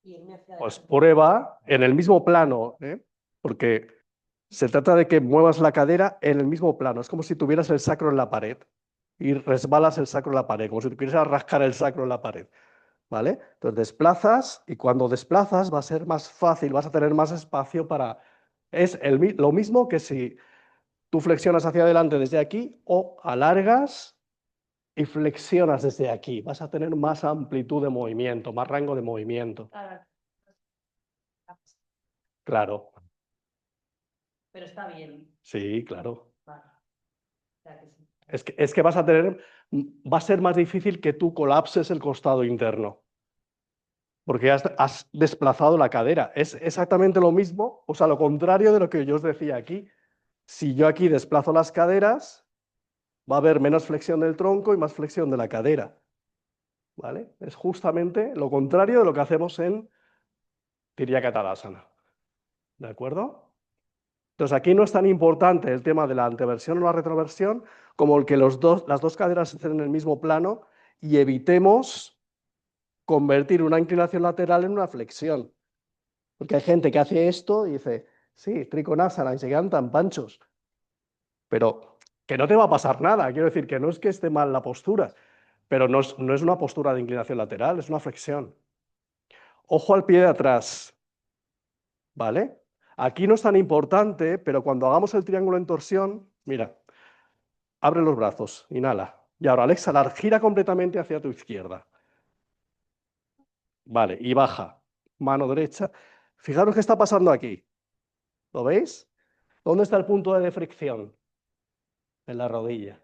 irme hacia Pues adelante. prueba en el mismo plano, porque se trata de que muevas la cadera en el mismo plano. Es como si tuvieras el sacro en la pared y resbalas el sacro en la pared, como si quisieras rascar el sacro en la pared. ¿Vale? Entonces desplazas y cuando desplazas va a ser más fácil, vas a tener más espacio para... Es lo mismo que si tú flexionas hacia adelante desde aquí o alargas y flexionas desde aquí. Vas a tener más amplitud de movimiento, más rango de movimiento. Claro, Pero está bien. sí, claro. Vale. O sea que sí. Es que vas a tener, va a ser más difícil que tú colapses el costado interno, porque has desplazado la cadera. Es exactamente lo mismo, o sea, lo contrario de lo que yo os decía aquí. Si yo aquí desplazo las caderas, va a haber menos flexión del tronco y más flexión de la cadera. ¿Vale? Es justamente lo contrario de lo que hacemos en Tiriyaka Tadasana. ¿De acuerdo? Entonces aquí no es tan importante el tema de la anteversión o la retroversión como el que las dos caderas estén en el mismo plano y evitemos convertir una inclinación lateral en una flexión. Porque hay gente que hace esto y dice, sí, Trikonasana, y se quedan tan panchos. Pero que no te va a pasar nada. Quiero decir que no es que esté mal la postura, pero no es una postura de inclinación lateral, es una flexión. Ojo al pie de atrás, ¿vale? Aquí no es tan importante, pero cuando hagamos el triángulo en torsión, mira, abre los brazos, inhala. Y ahora al exhalar, gira completamente hacia tu izquierda. Vale, y baja. Mano derecha. Fijaros qué está pasando aquí. ¿Lo veis? ¿Dónde está el punto de fricción? En la rodilla.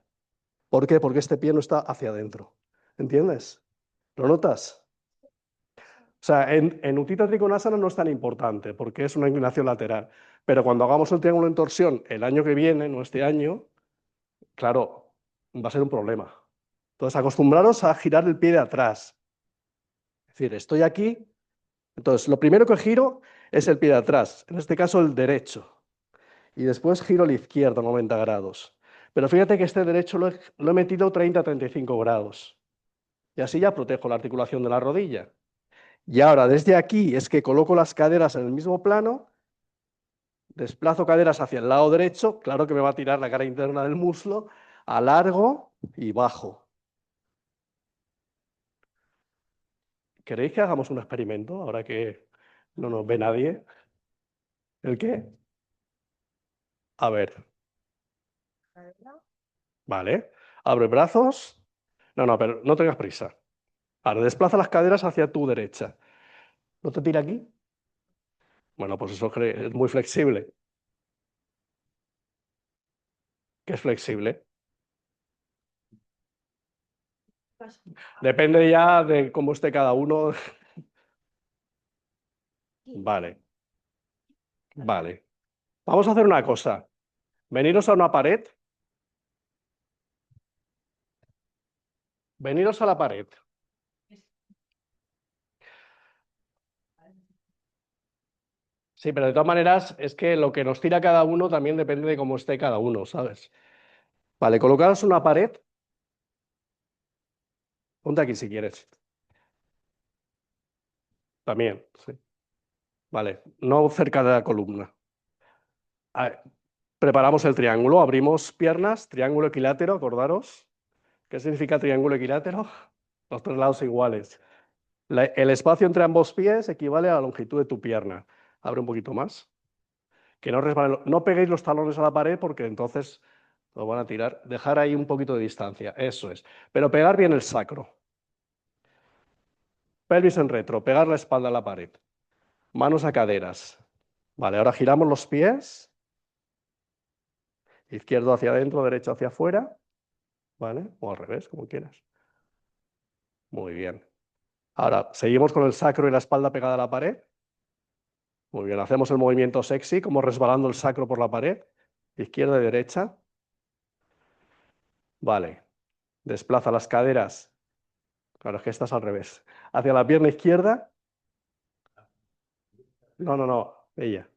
¿Por qué? Porque este pie no está hacia adentro. ¿Entiendes? ¿Lo notas? O sea, en Utthita Trikonasana no es tan importante porque es una inclinación lateral. Pero cuando hagamos el triángulo en torsión el año que viene, no este año, claro, va a ser un problema. Entonces, acostumbraros a girar el pie de atrás. Es decir, estoy aquí, entonces lo primero que giro es el pie de atrás, en este caso el derecho. Y después giro el izquierdo 90 grados. Pero fíjate que este derecho lo he metido 30-35 grados. Y así ya protejo la articulación de la rodilla. Y ahora desde aquí es que coloco las caderas en el mismo plano, desplazo caderas hacia el lado derecho, claro que me va a tirar la cara interna del muslo, alargo y bajo. ¿Queréis que hagamos un experimento ahora que no nos ve nadie? ¿El qué? A ver, vale. Abre brazos. No, pero no tengas prisa. Ahora desplaza las caderas hacia tu derecha. ¿No te tira aquí? Bueno, pues eso es muy flexible. ¿Qué es flexible? Depende ya de cómo esté cada uno. Vale, vale. Vamos a hacer una cosa. Veniros a una pared. Veniros a la pared. Sí, pero de todas maneras es que lo que nos tira cada uno también depende de cómo esté cada uno, ¿sabes? Vale, colocaros una pared. Ponte aquí si quieres. También, sí. Vale, no cerca de la columna. Preparamos el triángulo, abrimos piernas, triángulo equilátero, acordaros. ¿Qué significa triángulo equilátero? Los tres lados iguales. El espacio entre ambos pies equivale a la longitud de tu pierna. Abre un poquito más. Que no resbalen, no peguéis los talones a la pared porque entonces lo van a tirar. Dejar ahí un poquito de distancia, eso es. Pero pegar bien el sacro. Pelvis en retro, pegar la espalda a la pared. Manos a caderas. Vale, ahora giramos los pies. Izquierdo hacia adentro, derecho hacia afuera. ¿Vale? O al revés, como quieras. Muy bien. Ahora, seguimos con el sacro y la espalda pegada a la pared. Muy bien, hacemos el movimiento sexy, como resbalando el sacro por la pared. Izquierda y derecha. Vale. Desplaza las caderas. Claro, es que estás al revés. Hacia la pierna izquierda. No, ella.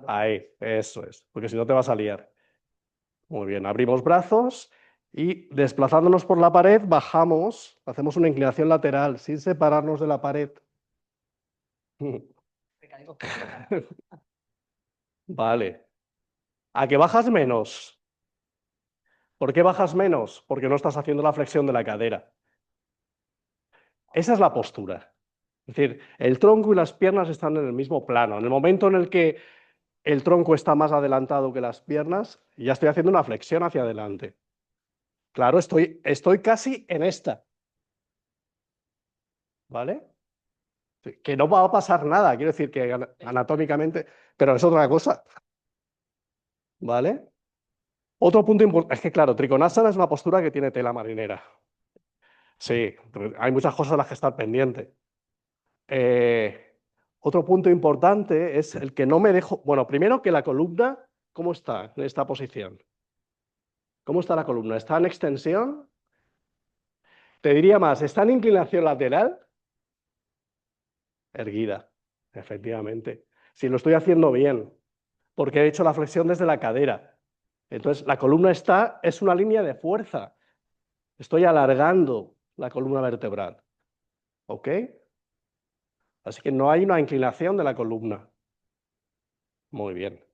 Ahí, eso es. Porque si no te vas a liar. Muy bien, abrimos brazos y desplazándonos por la pared, bajamos, hacemos una inclinación lateral sin separarnos de la pared. Vale. ¿A que bajas menos? ¿Por qué bajas menos? Porque no estás haciendo la flexión de la cadera. Esa es la postura. Es decir, el tronco y las piernas están en el mismo plano. En el momento en el que el tronco está más adelantado que las piernas, ya estoy haciendo una flexión hacia adelante. Claro, estoy casi en esta. ¿Vale? Que no va a pasar nada, quiero decir que anatómicamente, pero es otra cosa. ¿Vale? Otro punto importante, es que claro, Trikonasana es una postura que tiene tela marinera. Sí, hay muchas cosas a las que estar pendiente. Otro punto importante es el que no me dejo. Bueno, primero que la columna, ¿cómo está en esta posición? ¿Cómo está la columna? ¿Está en extensión? Te diría más, ¿está en inclinación lateral? Erguida, efectivamente. Si lo estoy haciendo bien, porque he hecho la flexión desde la cadera. Entonces, la columna es una línea de fuerza. Estoy alargando la columna vertebral. ¿Ok? Así que no hay una inclinación de la columna. Muy bien.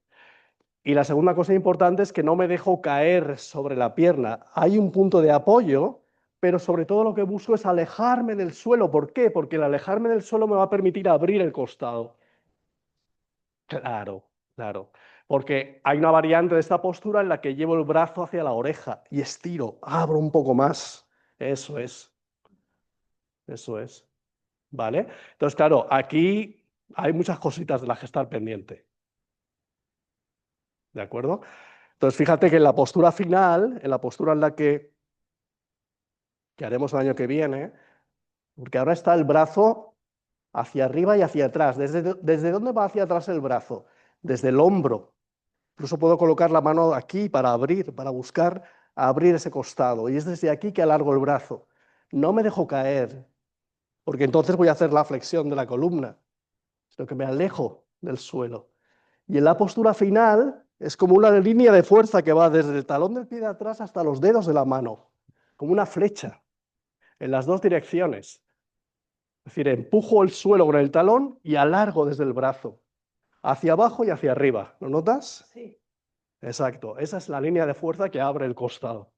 Y la segunda cosa importante es que no me dejo caer sobre la pierna. Hay un punto de apoyo, pero sobre todo lo que busco es alejarme del suelo. ¿Por qué? Porque el alejarme del suelo me va a permitir abrir el costado. Claro, claro. Porque hay una variante de esta postura en la que llevo el brazo hacia la oreja y estiro, abro un poco más. Eso es, eso es. ¿Vale? Entonces, claro, aquí hay muchas cositas de las que estar pendiente. ¿De acuerdo? Entonces, fíjate que en la postura final, en la postura en la que haremos el año que viene, porque ahora está el brazo hacia arriba y hacia atrás. ¿Desde dónde va hacia atrás el brazo? Desde el hombro. Incluso puedo colocar la mano aquí para abrir, para buscar abrir ese costado. Y es desde aquí que alargo el brazo. No me dejo caer, porque entonces voy a hacer la flexión de la columna, sino que me alejo del suelo. Y en la postura final es como una línea de fuerza que va desde el talón del pie de atrás hasta los dedos de la mano, como una flecha, en las dos direcciones. Es decir, empujo el suelo con el talón y alargo desde el brazo, hacia abajo y hacia arriba. ¿Lo notas? Sí. Exacto, esa es la línea de fuerza que abre el costado.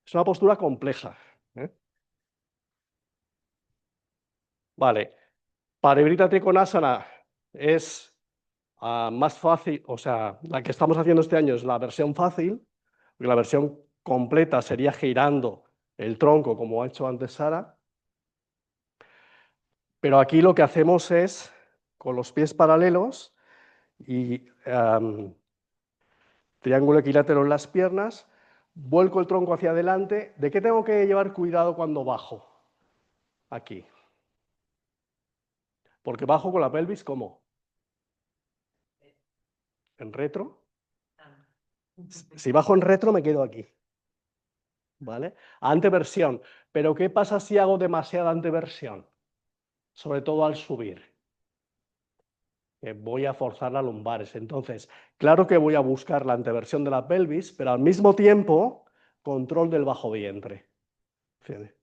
Es una postura compleja. ¿Eh? Vale, Parivrtta Trikonasana es más fácil, o sea, la que estamos haciendo este año es la versión fácil, porque la versión completa sería girando el tronco, como ha hecho antes Sara. Pero aquí lo que hacemos es, con los pies paralelos y triángulo equilátero en las piernas, vuelco el tronco hacia adelante. ¿De qué tengo que llevar cuidado cuando bajo? Aquí. Porque bajo con la pelvis, ¿cómo? En retro. Si bajo en retro, me quedo aquí. ¿Vale? Anteversión. Pero ¿qué pasa si hago demasiada anteversión? Sobre todo al subir. Que voy a forzar las lumbares. Entonces, claro que voy a buscar la anteversión de la pelvis, pero al mismo tiempo, control del bajo vientre. Fíjate.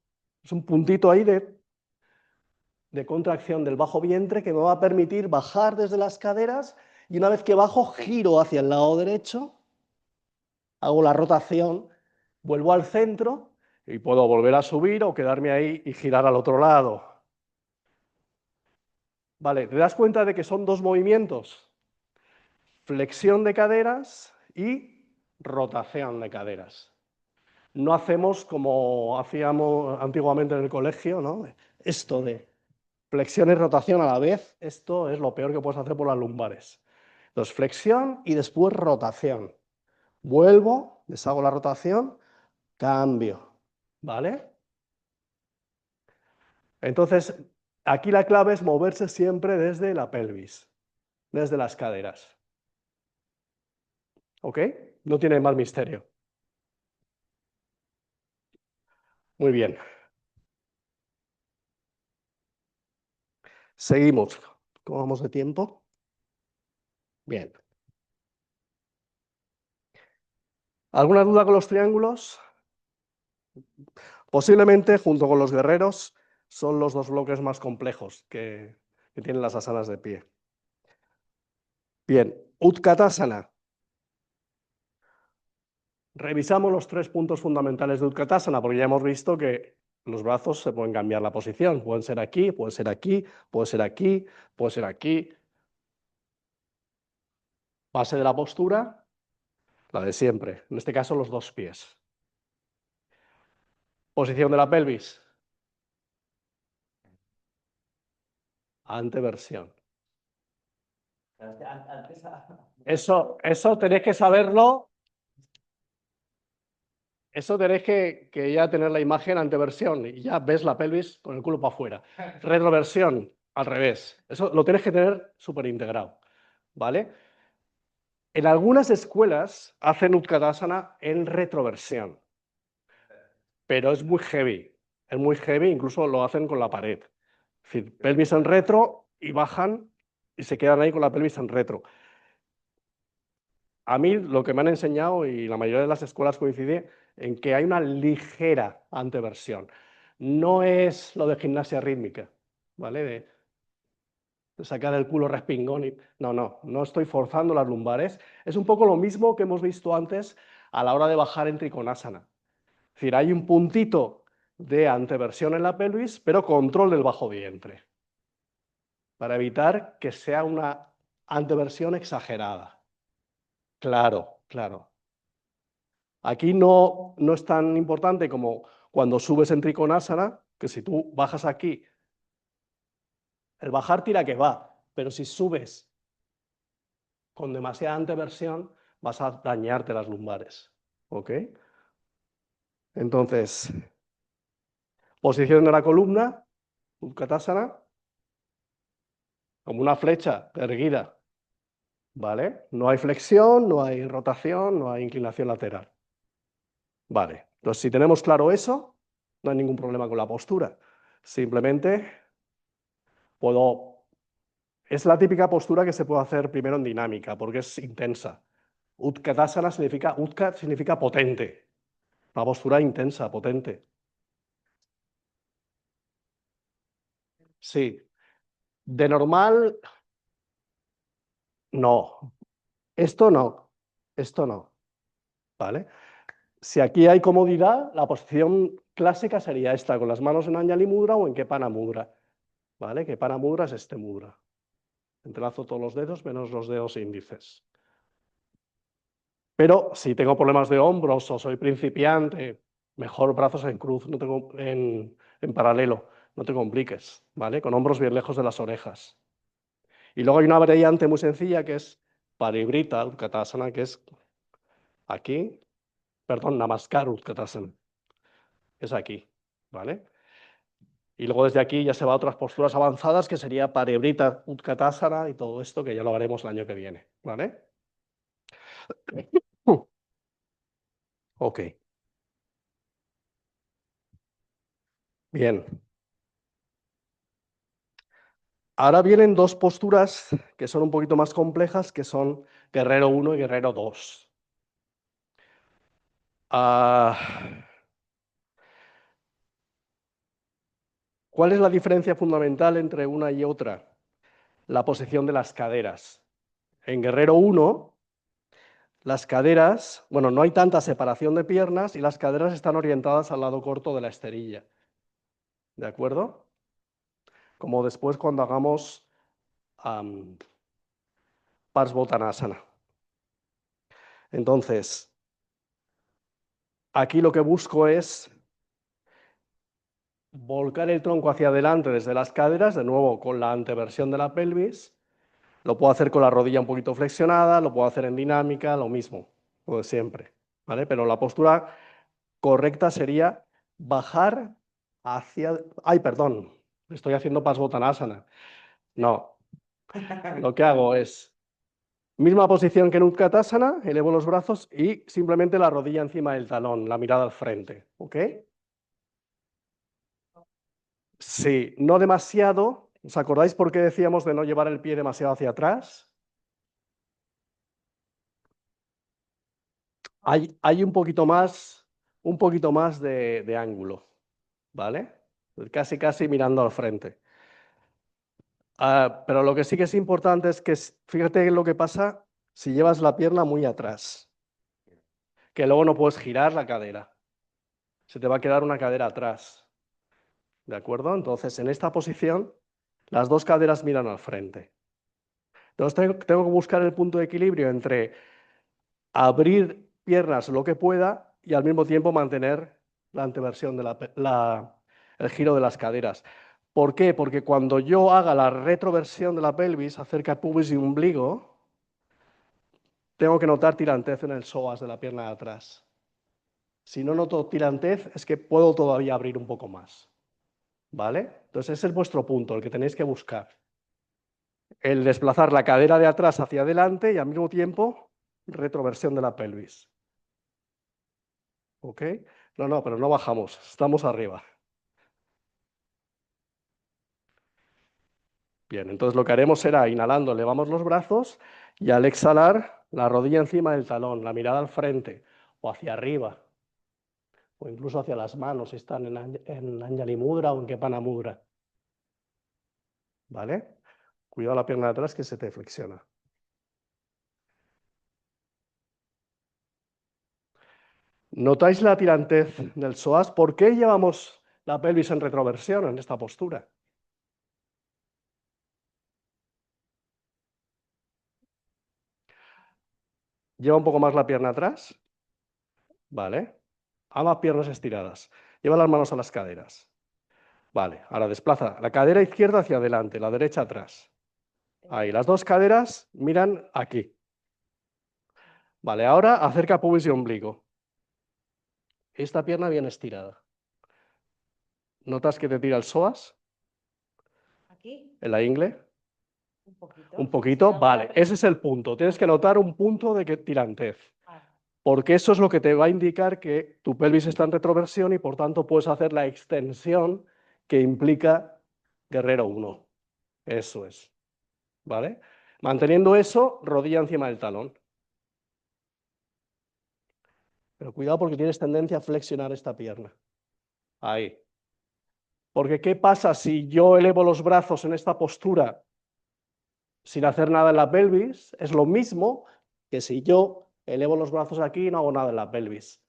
Es un puntito ahí de contracción del bajo vientre que me va a permitir bajar desde las caderas y una vez que bajo, giro hacia el lado derecho, hago la rotación, vuelvo al centro y puedo volver a subir o quedarme ahí y girar al otro lado. Vale, ¿te das cuenta de que son dos movimientos? Flexión de caderas y rotación de caderas. No hacemos como hacíamos antiguamente en el colegio, ¿no? Esto de flexión y rotación a la vez, esto es lo peor que puedes hacer por las lumbares. Entonces, flexión y después rotación. Vuelvo, deshago la rotación, cambio, ¿vale? Entonces, aquí la clave es moverse siempre desde la pelvis, desde las caderas. ¿Ok? No tiene más misterio. Muy bien. Seguimos. ¿Cómo vamos de tiempo? Bien. ¿Alguna duda con los triángulos? Posiblemente, junto con los guerreros, son los dos bloques más complejos que tienen las asanas de pie. Bien, Utkatasana. Revisamos los 3 puntos fundamentales de Utkatasana, porque ya hemos visto que los brazos se pueden cambiar la posición. Pueden ser aquí, pueden ser aquí, puede ser aquí, puede ser aquí. Base de la postura, la de siempre. En este caso, los 2 pies. Posición de la pelvis. Anteversión. Eso tenéis que saberlo. Eso tenéis que ya tener la imagen anteversión y ya ves la pelvis con el culo para afuera. Retroversión, al revés. Eso lo tienes que tener súper integrado, ¿vale? En algunas escuelas hacen Utkatasana en retroversión, pero es muy heavy, incluso lo hacen con la pared. Es decir, pelvis en retro y bajan y se quedan ahí con la pelvis en retro. A mí lo que me han enseñado, y la mayoría de las escuelas coincide, en que hay una ligera anteversión. No es lo de gimnasia rítmica, ¿vale? De sacar el culo respingón. No estoy forzando las lumbares. Es un poco lo mismo que hemos visto antes a la hora de bajar en Trikonasana. Es decir, hay un puntito de anteversión en la pelvis, pero control del bajo vientre, para evitar que sea una anteversión exagerada. Claro, claro. Aquí no es tan importante como cuando subes en Trikonasana, que si tú bajas aquí, el bajar tira que va, pero si subes con demasiada anteversión, vas a dañarte las lumbares. ¿Ok? Entonces, posición de la columna, Utkatasana, como una flecha erguida. ¿Vale? No hay flexión, no hay rotación, no hay inclinación lateral. Vale, entonces si tenemos claro eso, no hay ningún problema con la postura. Simplemente es la típica postura que se puede hacer primero en dinámica, porque es intensa. Utkatasana significa, Utka significa potente. Una postura intensa, potente. Sí. De normal, no. Esto no. Esto no. ¿Vale? Si aquí hay comodidad, la posición clásica sería esta, con las manos en Anjali Mudra o en Kepana Mudra. ¿Vale? Kepana Mudra es este mudra. Entrelazo todos los dedos menos los dedos índices. Pero si tengo problemas de hombros o soy principiante Mejor brazos en cruz, en paralelo, no te compliques, ¿vale? Con hombros bien lejos de las orejas. Y luego hay una variante muy sencilla que es Parivrita Utkatasana, que es aquí, perdón, Namaskar Utkatasana, es aquí, ¿vale? Y luego desde aquí ya se va a otras posturas avanzadas, que sería Parivrita Utkatasana y todo esto, que ya lo haremos el año que viene, ¿vale? Ok. Bien. Ahora vienen dos posturas que son un poquito más complejas, que son Guerrero 1 y Guerrero 2. ¿Cuál es la diferencia fundamental entre una y otra? La posición de las caderas. En Guerrero 1, las caderas, bueno, no hay tanta separación de piernas y las caderas están orientadas al lado corto de la esterilla. ¿De acuerdo? Como después cuando hagamos Parsvottanasana. Entonces, aquí lo que busco es volcar el tronco hacia adelante desde las caderas, de nuevo con la anteversión de la pelvis. Lo puedo hacer con la rodilla un poquito flexionada, lo puedo hacer en dinámica, lo mismo, lo de siempre, ¿vale? Pero la postura correcta sería bajar hacia... Ay, perdón, estoy haciendo Parsvottanasana. No, lo que hago es misma posición que en Utkatasana, elevo los brazos y simplemente la rodilla encima del talón, la mirada al frente, ¿ok? Sí, no demasiado. ¿Os acordáis por qué decíamos de no llevar el pie demasiado hacia atrás? Hay un poquito más de ángulo, ¿vale? Casi, casi mirando al frente. Pero lo que sí que es importante es que, fíjate lo que pasa si llevas la pierna muy atrás, que luego no puedes girar la cadera. Se te va a quedar una cadera atrás, ¿de acuerdo? Entonces, en esta posición, las dos caderas miran al frente. Entonces, tengo que buscar el punto de equilibrio entre abrir piernas lo que pueda y al mismo tiempo mantener la anteversión el giro de las caderas. ¿Por qué? Porque cuando yo haga la retroversión de la pelvis acerca de pubis y ombligo, tengo que notar tirantez en el psoas de la pierna de atrás. Si no noto tirantez, es que puedo todavía abrir un poco más. ¿Vale? Entonces ese es vuestro punto, el que tenéis que buscar. El desplazar la cadera de atrás hacia adelante y al mismo tiempo retroversión de la pelvis. ¿Ok? No, pero no bajamos, estamos arriba. Bien, entonces lo que haremos será, inhalando, elevamos los brazos y al exhalar, la rodilla encima del talón, la mirada al frente o hacia arriba, o incluso hacia las manos si están en Anjali Mudra o en Kepana Mudra. ¿Vale? Cuidado la pierna de atrás que se te flexiona. ¿Notáis la tirantez del psoas? ¿Por qué llevamos la pelvis en retroversión en esta postura? Lleva un poco más la pierna atrás. Vale. Ambas piernas estiradas. Lleva las manos a las caderas. Vale, ahora desplaza la cadera izquierda hacia adelante, la derecha atrás. Ahí, las dos caderas miran aquí. Vale, ahora acerca pubis y ombligo. Esta pierna bien estirada. ¿Notas que te tira el psoas? Aquí, ¿En la ingle? un poquito. Un poquito, vale. Ese es el punto. Tienes que notar un punto de tirantez. Porque eso es lo que te va a indicar que tu pelvis está en retroversión y por tanto puedes hacer la extensión que implica Guerrero 1. Eso es. ¿Vale? Manteniendo eso, rodilla encima del talón. Pero cuidado porque tienes tendencia a flexionar esta pierna. Ahí. Porque ¿qué pasa si yo elevo los brazos en esta postura sin hacer nada en la pelvis? Es lo mismo que si yo elevo los brazos aquí y no hago nada en la pelvis.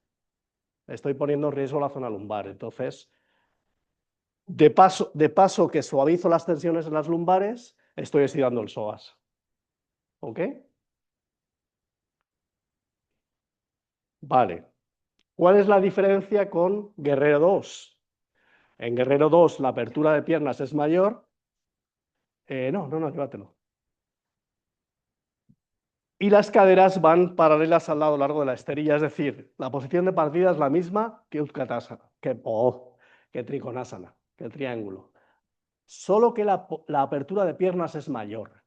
Estoy poniendo en riesgo la zona lumbar. Entonces, de paso que suavizo las tensiones en las lumbares, estoy estirando el psoas. ¿Ok? Vale. ¿Cuál es la diferencia con Guerrero 2? En Guerrero 2 la apertura de piernas es mayor. No, llévatelo. Y las caderas van paralelas al lado largo de la esterilla, es decir, la posición de partida es la misma que Utkatasana, que Trikonasana, que el triángulo. Solo que la apertura de piernas es mayor.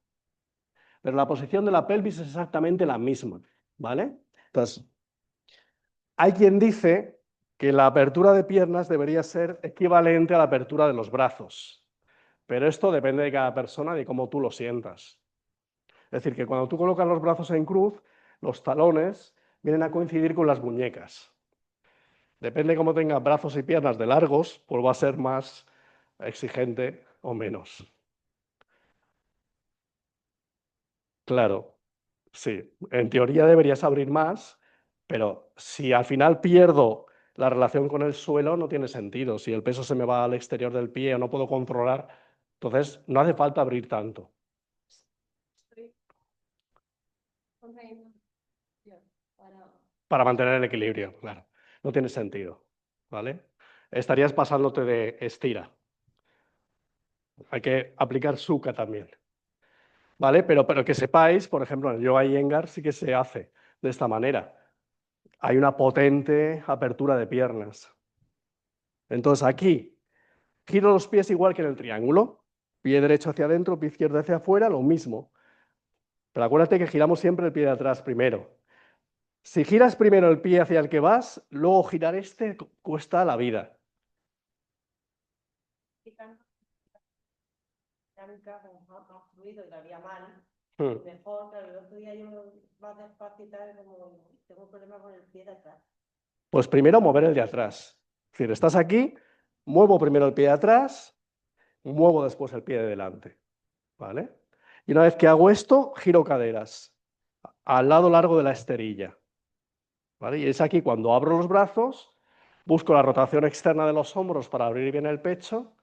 Pero la posición de la pelvis es exactamente la misma, ¿vale? Entonces, hay quien dice que la apertura de piernas debería ser equivalente a la apertura de los brazos, pero esto depende de cada persona y de cómo tú lo sientas. Es decir, que cuando tú colocas los brazos en cruz, los talones vienen a coincidir con las muñecas. Depende de cómo tengas brazos y piernas de largos, pues va a ser más exigente o menos. Claro, sí, en teoría deberías abrir más, pero si al final pierdo la relación con el suelo, no tiene sentido. Si el peso se me va al exterior del pie o no puedo controlar, entonces no hace falta abrir tanto. Para mantener el equilibrio, claro. No tiene sentido, ¿vale? Estarías pasándote de estira. Hay que aplicar Sukha también, ¿vale? Pero que sepáis, por ejemplo, en el Yoga Iyengar sí que se hace de esta manera. Hay una potente apertura de piernas. Entonces aquí giro los pies igual que en el triángulo. Pie derecho hacia adentro, pie izquierdo hacia afuera, lo mismo. Pero acuérdate que giramos siempre el pie de atrás primero. Si giras primero el pie hacia el que vas, luego girar este cuesta la vida. Más fluido y lo haría mal. Hmm. Mejor, pero el otro día yo más despacio y tal, como tengo problemas con el pie de atrás. Pues primero mover el de atrás. Es decir, estás aquí, muevo primero el pie de atrás, muevo después el pie de delante. ¿Vale? Y una vez que hago esto, giro caderas al lado largo de la esterilla. ¿Vale? Y es aquí cuando abro los brazos, busco la rotación externa de los hombros para abrir bien el pecho,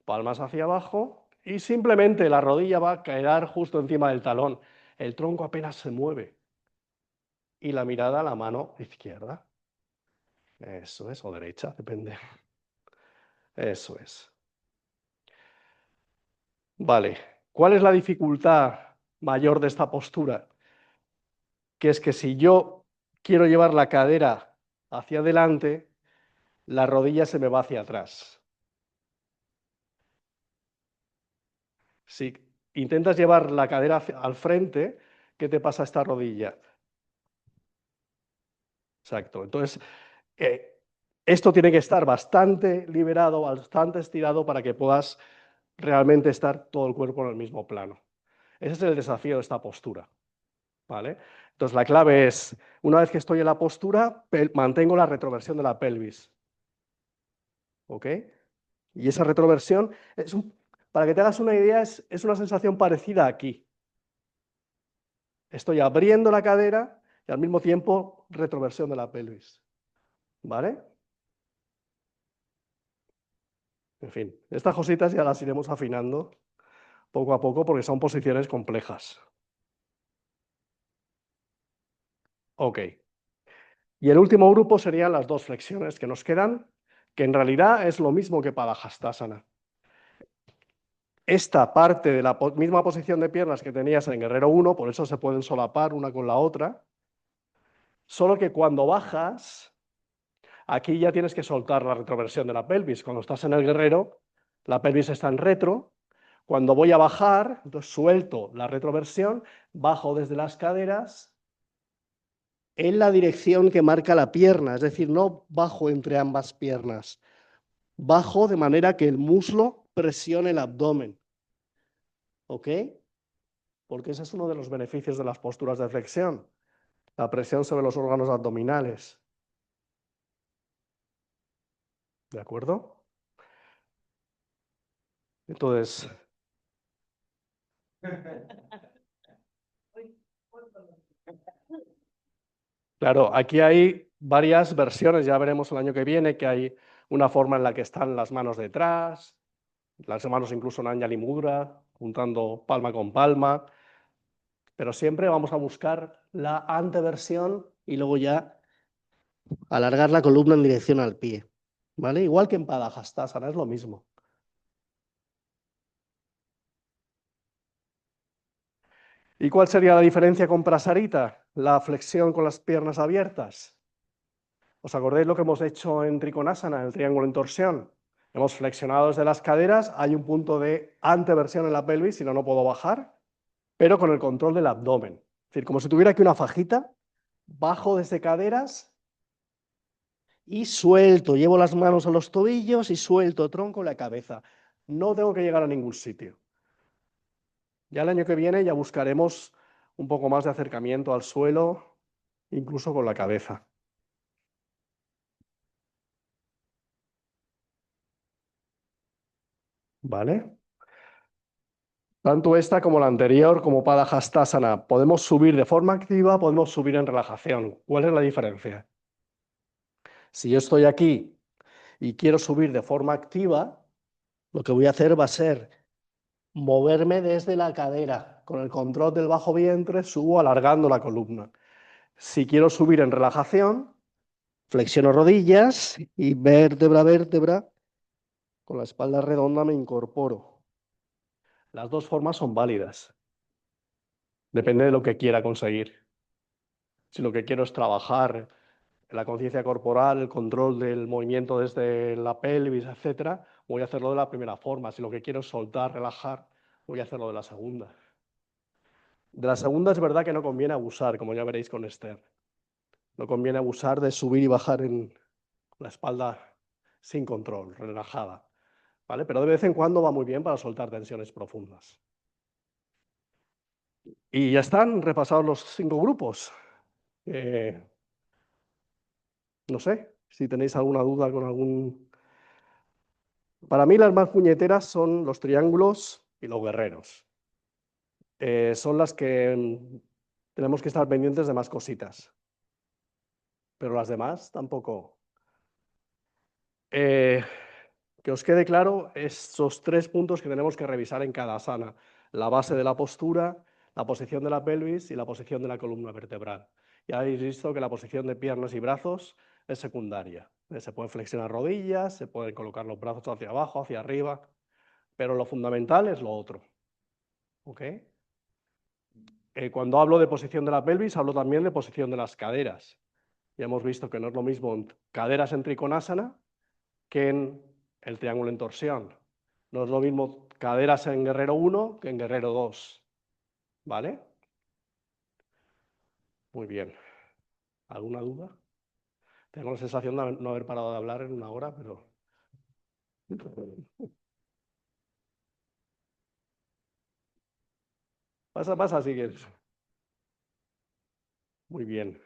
palmas hacia abajo, y simplemente la rodilla va a quedar justo encima del talón. El tronco apenas se mueve. Y la mirada a la mano izquierda. Eso es, o derecha, depende. Eso es. Vale. ¿Cuál es la dificultad mayor de esta postura? Que es que si yo quiero llevar la cadera hacia adelante, la rodilla se me va hacia atrás. Si intentas llevar la cadera al frente, ¿qué te pasa a esta rodilla? Exacto. Entonces, esto tiene que estar bastante liberado, bastante estirado para que puedas realmente estar todo el cuerpo en el mismo plano. Ese es el desafío de esta postura. ¿Vale? Entonces, la clave es, una vez que estoy en la postura, mantengo la retroversión de la pelvis. ¿Ok? Y esa retroversión, para que te hagas una idea, es una sensación parecida aquí. Estoy abriendo la cadera y al mismo tiempo retroversión de la pelvis. ¿Vale? En fin, estas cositas ya las iremos afinando poco a poco porque son posiciones complejas. Ok. Y el último grupo serían las dos flexiones que nos quedan, que en realidad es lo mismo que Padahastasana. Esta parte de la misma posición de piernas que tenías en Guerrero 1, por eso se pueden solapar una con la otra, solo que cuando bajas, aquí ya tienes que soltar la retroversión de la pelvis. Cuando estás en el Guerrero, la pelvis está en retro. Cuando voy a bajar, entonces suelto la retroversión, bajo desde las caderas en la dirección que marca la pierna, es decir, no bajo entre ambas piernas, bajo de manera que el muslo presione el abdomen. ¿Ok? Porque ese es uno de los beneficios de las posturas de flexión, la presión sobre los órganos abdominales. ¿De acuerdo? Entonces, claro, aquí hay varias versiones, ya veremos el año que viene, que hay una forma en la que están las manos detrás, las manos incluso en Anjali Mudra, juntando palma con palma, pero siempre vamos a buscar la anteversión y luego ya alargar la columna en dirección al pie, ¿vale? Igual que en Padahastasana, es lo mismo. ¿Y cuál sería la diferencia con Prasarita? La flexión con las piernas abiertas. ¿Os acordáis lo que hemos hecho en Trikonasana, en el triángulo en torsión? Hemos flexionado desde las caderas, hay un punto de anteversión en la pelvis, si no, no puedo bajar, pero con el control del abdomen. Es decir, como si tuviera aquí una fajita, bajo desde caderas y suelto, llevo las manos a los tobillos y suelto tronco y la cabeza. No tengo que llegar a ningún sitio. Ya el año que viene ya buscaremos un poco más de acercamiento al suelo, incluso con la cabeza. ¿Vale? Tanto esta como la anterior, como Padahastasana, podemos subir de forma activa, podemos subir en relajación. ¿Cuál es la diferencia? Si yo estoy aquí y quiero subir de forma activa, lo que voy a hacer va a ser moverme desde la cadera. Con el control del bajo vientre subo alargando la columna. Si quiero subir en relajación, flexiono rodillas y vértebra a vértebra, con la espalda redonda me incorporo. Las dos formas son válidas. Depende de lo que quiera conseguir. Si lo que quiero es trabajar la conciencia corporal, el control del movimiento desde la pelvis, etcétera, voy a hacerlo de la primera forma. Si lo que quiero es soltar, relajar, voy a hacerlo de la segunda. De la segunda es verdad que no conviene abusar, como ya veréis con Esther. No conviene abusar de subir y bajar en la espalda sin control, relajada. ¿Vale? Pero de vez en cuando va muy bien para soltar tensiones profundas. Y ya están repasados los 5 grupos. No sé si tenéis alguna duda con algún... Para mí las más puñeteras son los triángulos y los guerreros. Son las que tenemos que estar pendientes de más cositas. Pero las demás tampoco. Que os quede claro estos 3 puntos que tenemos que revisar en cada asana. La base de la postura, la posición de la pelvis y la posición de la columna vertebral. Ya habéis visto que la posición de piernas y brazos es secundaria. Se pueden flexionar rodillas, se pueden colocar los brazos hacia abajo, hacia arriba, pero lo fundamental es lo otro. ¿Ok? Cuando hablo de posición de la pelvis, hablo también de posición de las caderas. Ya hemos visto que no es lo mismo caderas en Trikonasana que en el triángulo en torsión. No es lo mismo caderas en Guerrero 1 que en Guerrero 2. ¿Vale? Muy bien. ¿Alguna duda? Tengo la sensación de no haber parado de hablar en 1 hora, pero... Pasa, pasa, si quieres. Muy bien.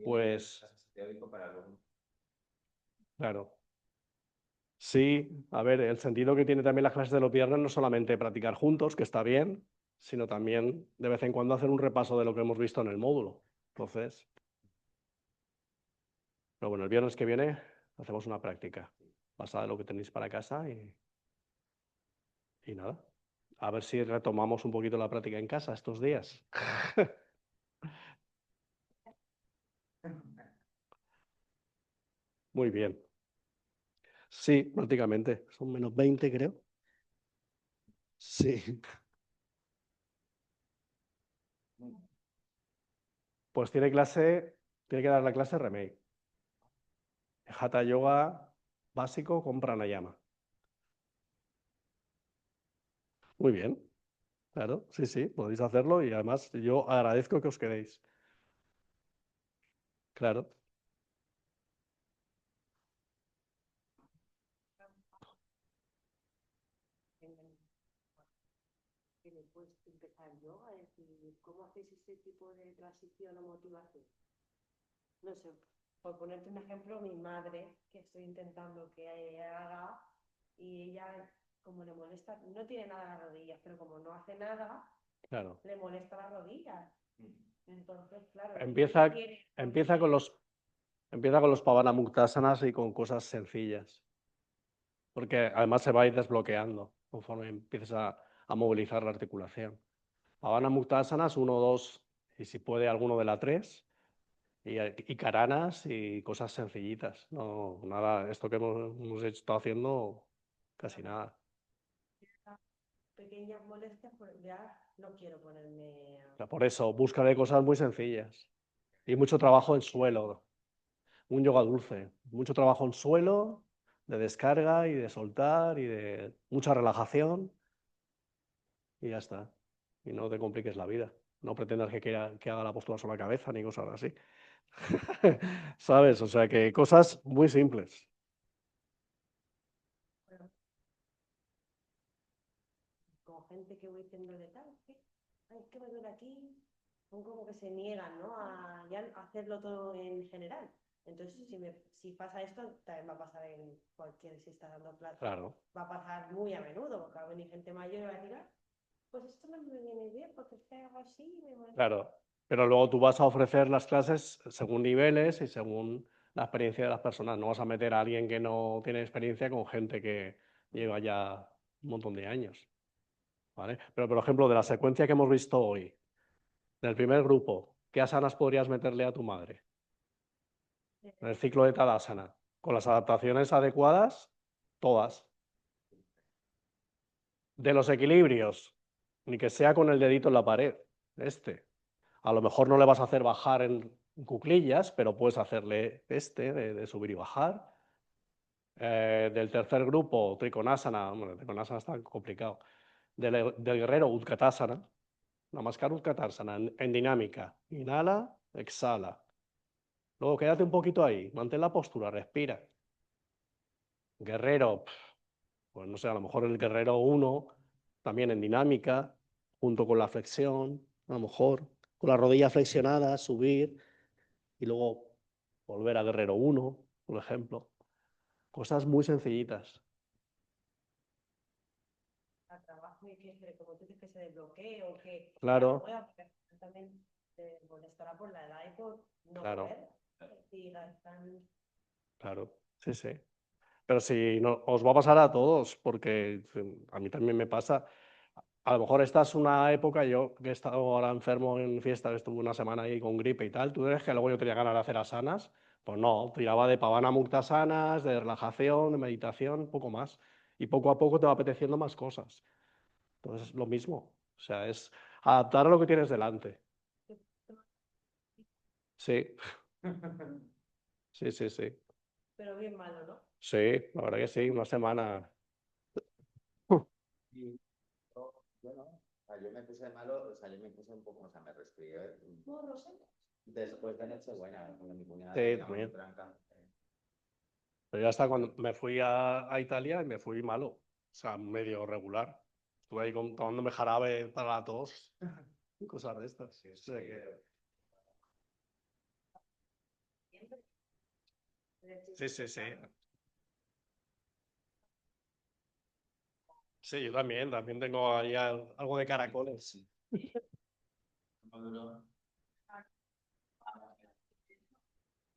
Pues... Claro. Sí, a ver, el sentido que tiene también las clases de los viernes no solamente practicar juntos, que está bien, sino también de vez en cuando hacer un repaso de lo que hemos visto en el módulo. Entonces, pero bueno, el viernes que viene hacemos una práctica basada en lo que tenéis para casa y nada. A ver si retomamos un poquito la práctica en casa estos días. Muy bien. Sí, prácticamente. Son -20, creo. Sí. Pues tiene que dar la clase Remei. Hatha Yoga básico con pranayama. Muy bien. Claro, sí, sí, podéis hacerlo y además yo agradezco que os quedéis. Claro. Pues empezar yo a decir, ¿cómo hacéis este tipo de transición o motivación? No sé, por ponerte un ejemplo, mi madre, que estoy intentando que haga, y ella, como le molesta, no tiene nada en las rodillas, pero como no hace nada, Claro. le molesta las rodillas. Entonces, claro, Empieza, ella quiere, empieza con los Pavana Muktasanas y con cosas sencillas. Porque además se va a ir desbloqueando conforme empieces a movilizar la articulación. Pavana Muktasanas 1, 2 y si puede alguno de la 3. Y caranas y cosas sencillitas. No, nada, esto que hemos estado haciendo, casi nada. Pequeñas molestias, pues ya no quiero ponerme O sea, por eso, búscale cosas muy sencillas. Y mucho trabajo en suelo. Un yoga dulce. Mucho trabajo en suelo, de descarga y de soltar y de mucha relajación. Y ya está. Y no te compliques la vida. No pretendas que haga la postura sobre la cabeza ni cosas así. ¿Sabes? O sea que cosas muy simples. con gente que voy diciéndole tal, ay, es que me duele aquí, son como que se niegan, ¿no? A ya hacerlo todo en general. Entonces, si pasa esto, también va a pasar en cualquier, si está dando clase, Claro, va a pasar muy a menudo, porque va a venir gente mayor y va a decir, "Ah, pues esto no me viene bien, porque es que hago así, me molesta". claro. Pero luego tú vas a ofrecer las clases según niveles y según la experiencia de las personas. No vas a meter a alguien que no tiene experiencia con gente que lleva ya un montón de años. ¿Vale? Pero, por ejemplo, de la secuencia que hemos visto hoy, del primer grupo, ¿qué asanas podrías meterle a tu madre? En el ciclo de Tadasana. Con las adaptaciones adecuadas, todas. De los equilibrios, ni que sea con el dedito en la pared. A lo mejor no le vas a hacer bajar en cuclillas, pero puedes hacerle de subir y bajar. Del tercer grupo, Trikonasana, bueno, Trikonasana está complicado. Del guerrero, Utkatasana, Namaskar Utkatasana, en dinámica. Inhala, exhala. Luego quédate un poquito ahí, mantén la postura, respira. Guerrero, pues no sé, a lo mejor el guerrero 1, también en dinámica, junto con la flexión, a lo mejor con la rodilla flexionada, subir y luego volver a guerrero 1, por ejemplo. Cosas muy sencillitas. Al trabajo y que, como tú dices, que se desbloquee o que Claro, pueda, porque también te molestará por la edad y por no claro, poder. Y están claro. Sí, sí. Pero si no, os va a pasar a todos, porque a mí también me pasa. A lo mejor esta es una época, yo que he estado ahora enfermo en fiestas, estuve una semana ahí con gripe y tal, ¿tú crees que luego yo tenía ganas de hacer asanas? Pues no, tiraba de pavana muktasanas, de relajación, de meditación, poco más. Y poco a poco te va apeteciendo más cosas. Entonces es lo mismo. O sea, es adaptar a lo que tienes delante. Sí, sí, sí, sí. pero bien malo, ¿no? Sí, la verdad que sí, una semana. Y bueno, o sea, yo me puse malo, o sea, yo me puse un poco, o sea, me resfrié Morros, después de Nochebuena, cuando mi cuñada Sí, tenía muy también. tranca. Pero ya está, cuando me fui a Italia y me fui malo, o sea, medio regular. Estuve ahí tomándome jarabe para la tos, cosas de estas. O sea sí, sí, sí. Sí, yo también tengo ahí algo de caracoles.